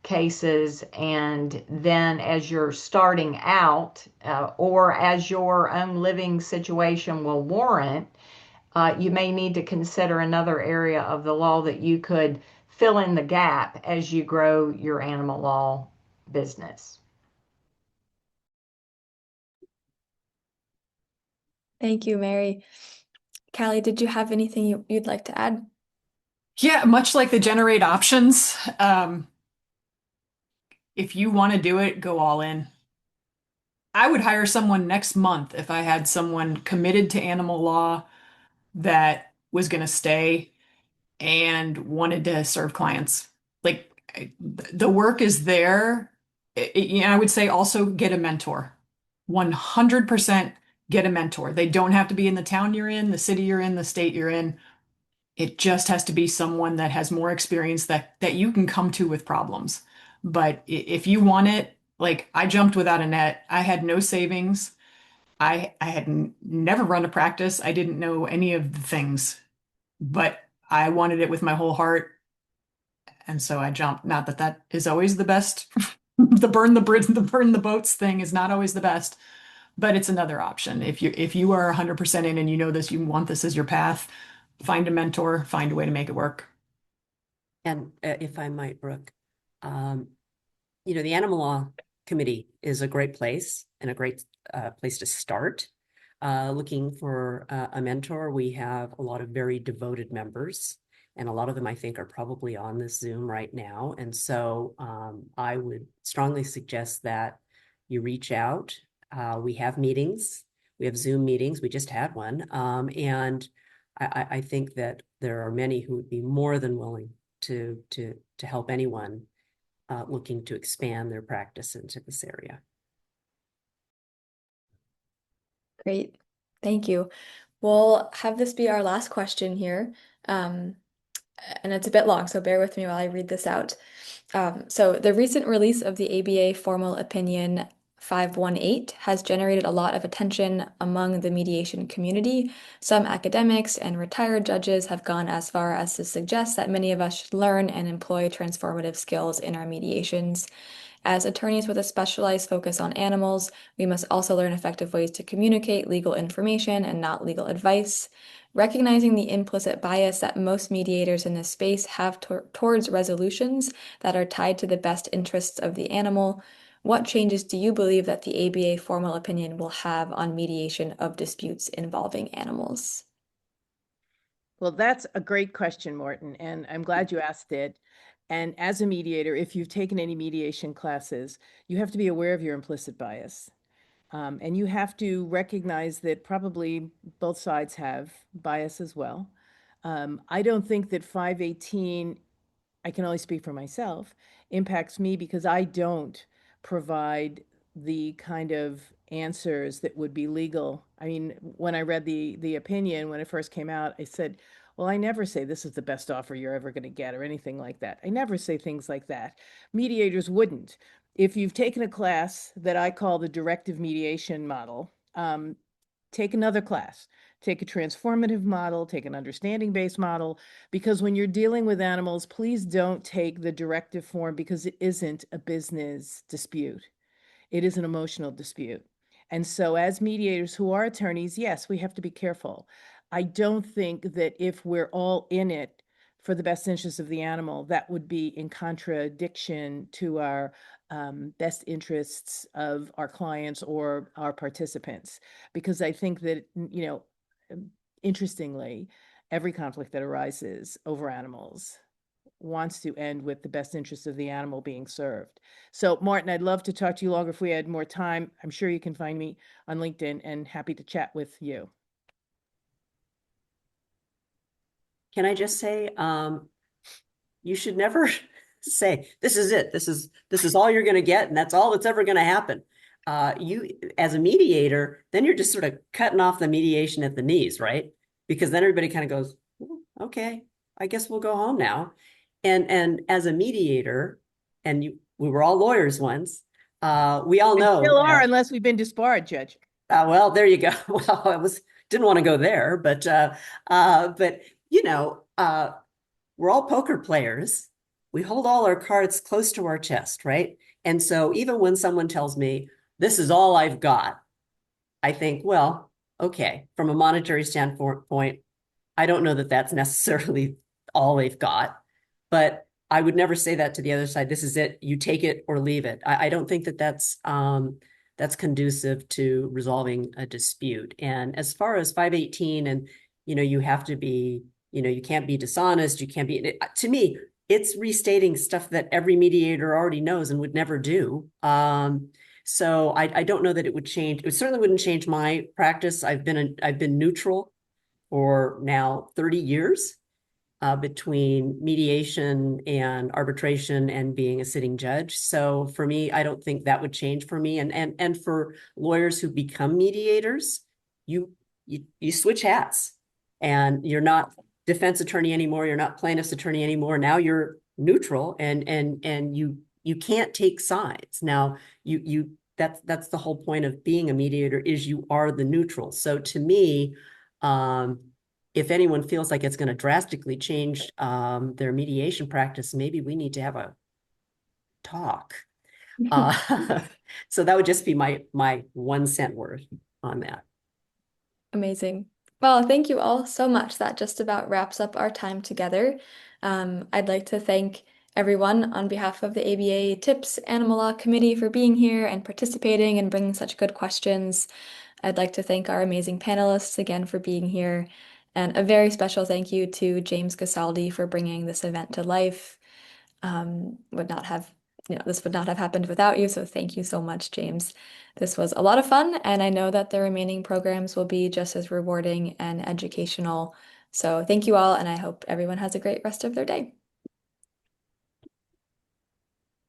cases. And then as you're starting out or as your own living situation will warrant, you may need to consider another area of the law that you could fill in the gap as you grow your animal law business. Thank you, Mary. Callie, did you have anything you'd like to add? Yeah, much like the generate options, if you want to do it, go all in. I would hire someone next month if I had someone committed to animal law that was going to stay and wanted to serve clients. Like the work is there. I would say also get a mentor. 100% get a mentor. They don't have to be in the town you're in, the city you're in, the state you're in. It just has to be someone that has more experience that you can come to with problems. But if you want it, like I jumped without a net. I had no savings. I had never run a practice. I didn't know any of the things, but I wanted it with my whole heart. And so I jumped. Not that that is always the best. The burn the bridge, the burn the boats thing is not always the best, but it's another option. If you are 100% in and you know this, you want this as your path, find a mentor, find a way to make it work. And if I might, Brooke, the Animal Law Committee is a great place and a great place to start. Looking for a mentor, we have a lot of very devoted members. And a lot of them, I think, are probably on this Zoom right now. And so I would strongly suggest that you reach out. We have meetings. We have Zoom meetings. We just had one. And I think that there are many who would be more than willing to help anyone looking to expand their practice into this area. Great. Thank you. We'll have this be our last question here. And it's a bit long, so bear with me while I read this out. So the recent release of the ABA Formal Opinion 518 has generated a lot of attention among the mediation community. Some academics and retired judges have gone as far as to suggest that many of us should learn and employ transformative skills in our mediations. As attorneys with a specialized focus on animals, we must also learn effective ways to communicate legal information and not legal advice. Recognizing the implicit bias that most mediators in this space have towards resolutions that are tied to the best interests of the animal, what changes do you believe that the ABA formal opinion will have on mediation of disputes involving animals? Well, that's a great question, Morton, and I'm glad you asked it. And as a mediator, if you've taken any mediation classes, you have to be aware of your implicit bias. And you have to recognize that probably both sides have bias as well. I don't think that 518, I can only speak for myself, impacts me because I don't provide the kind of answers that would be legal. I mean, when I read the opinion when it first came out, I said, well, I never say this is the best offer you're ever going to get or anything like that. I never say things like that. Mediators wouldn't. If you've taken a class that I call the directive mediation model, take another class. Take a transformative model, take an understanding-based model, because when you're dealing with animals, please don't take the directive form because it isn't a business dispute. It is an emotional dispute. And so as mediators who are attorneys, yes, we have to be careful. I don't think that if we're all in it for the best interest of the animal, that would be in contradiction to our best interests of our clients or our participants. Because I think that, interestingly, every conflict that arises over animals wants to end with the best interest of the animal being served. So, Martin, I'd love to talk to you longer if we had more time. I'm sure you can find me on LinkedIn and happy to chat with you. Can I just say, you should never say, this is it. This is all you're going to get, and that's all that's ever going to happen. You, as a mediator, then you're just sort of cutting off the mediation at the knees, right? Because then everybody kind of goes, okay, I guess we'll go home now. And as a mediator, and we were all lawyers once, we all know. We still are, unless we've been disbarred, Judge. Well, there you go. Well, didn't want to go there, but we're all poker players. We hold all our cards close to our chest, right? And so even when someone tells me, this is all I've got, I think, well, okay, from a monetary standpoint, I don't know that that's necessarily all they've got, but I would never say that to the other side. This is it. You take it or leave it. I don't think that that's conducive to resolving a dispute. And as far as 518 and, you have to be, you can't be dishonest. You can't be, to me, it's restating stuff that every mediator already knows and would never do. So I don't know that it would change. It certainly wouldn't change my practice. I've been neutral for now 30 years between mediation and arbitration and being a sitting judge. So for me, I don't think that would change for me. And for lawyers who become mediators, you switch hats, and you're not defense attorney anymore. You're not plaintiff's attorney anymore. Now you're neutral, and you can't take sides. Now that's the whole point of being a mediator, is you are the neutral. So to me, if anyone feels like it's going to drastically change their mediation practice, maybe we need to have a talk. So that would just be my 1 cent worth on that. Amazing. Well, thank you all so much. That just about wraps up our time together. I'd like to thank everyone on behalf of the ABA TIPS Animal Law Committee for being here and participating and bringing such good questions. I'd like to thank our amazing panelists again for being here. And a very special thank you to James Gasaldi for bringing this event to life. Would not have, this would not have happened without you. So thank you so much, James. This was a lot of fun, and I know that the remaining programs will be just as rewarding and educational. So thank you all, and I hope everyone has a great rest of their day.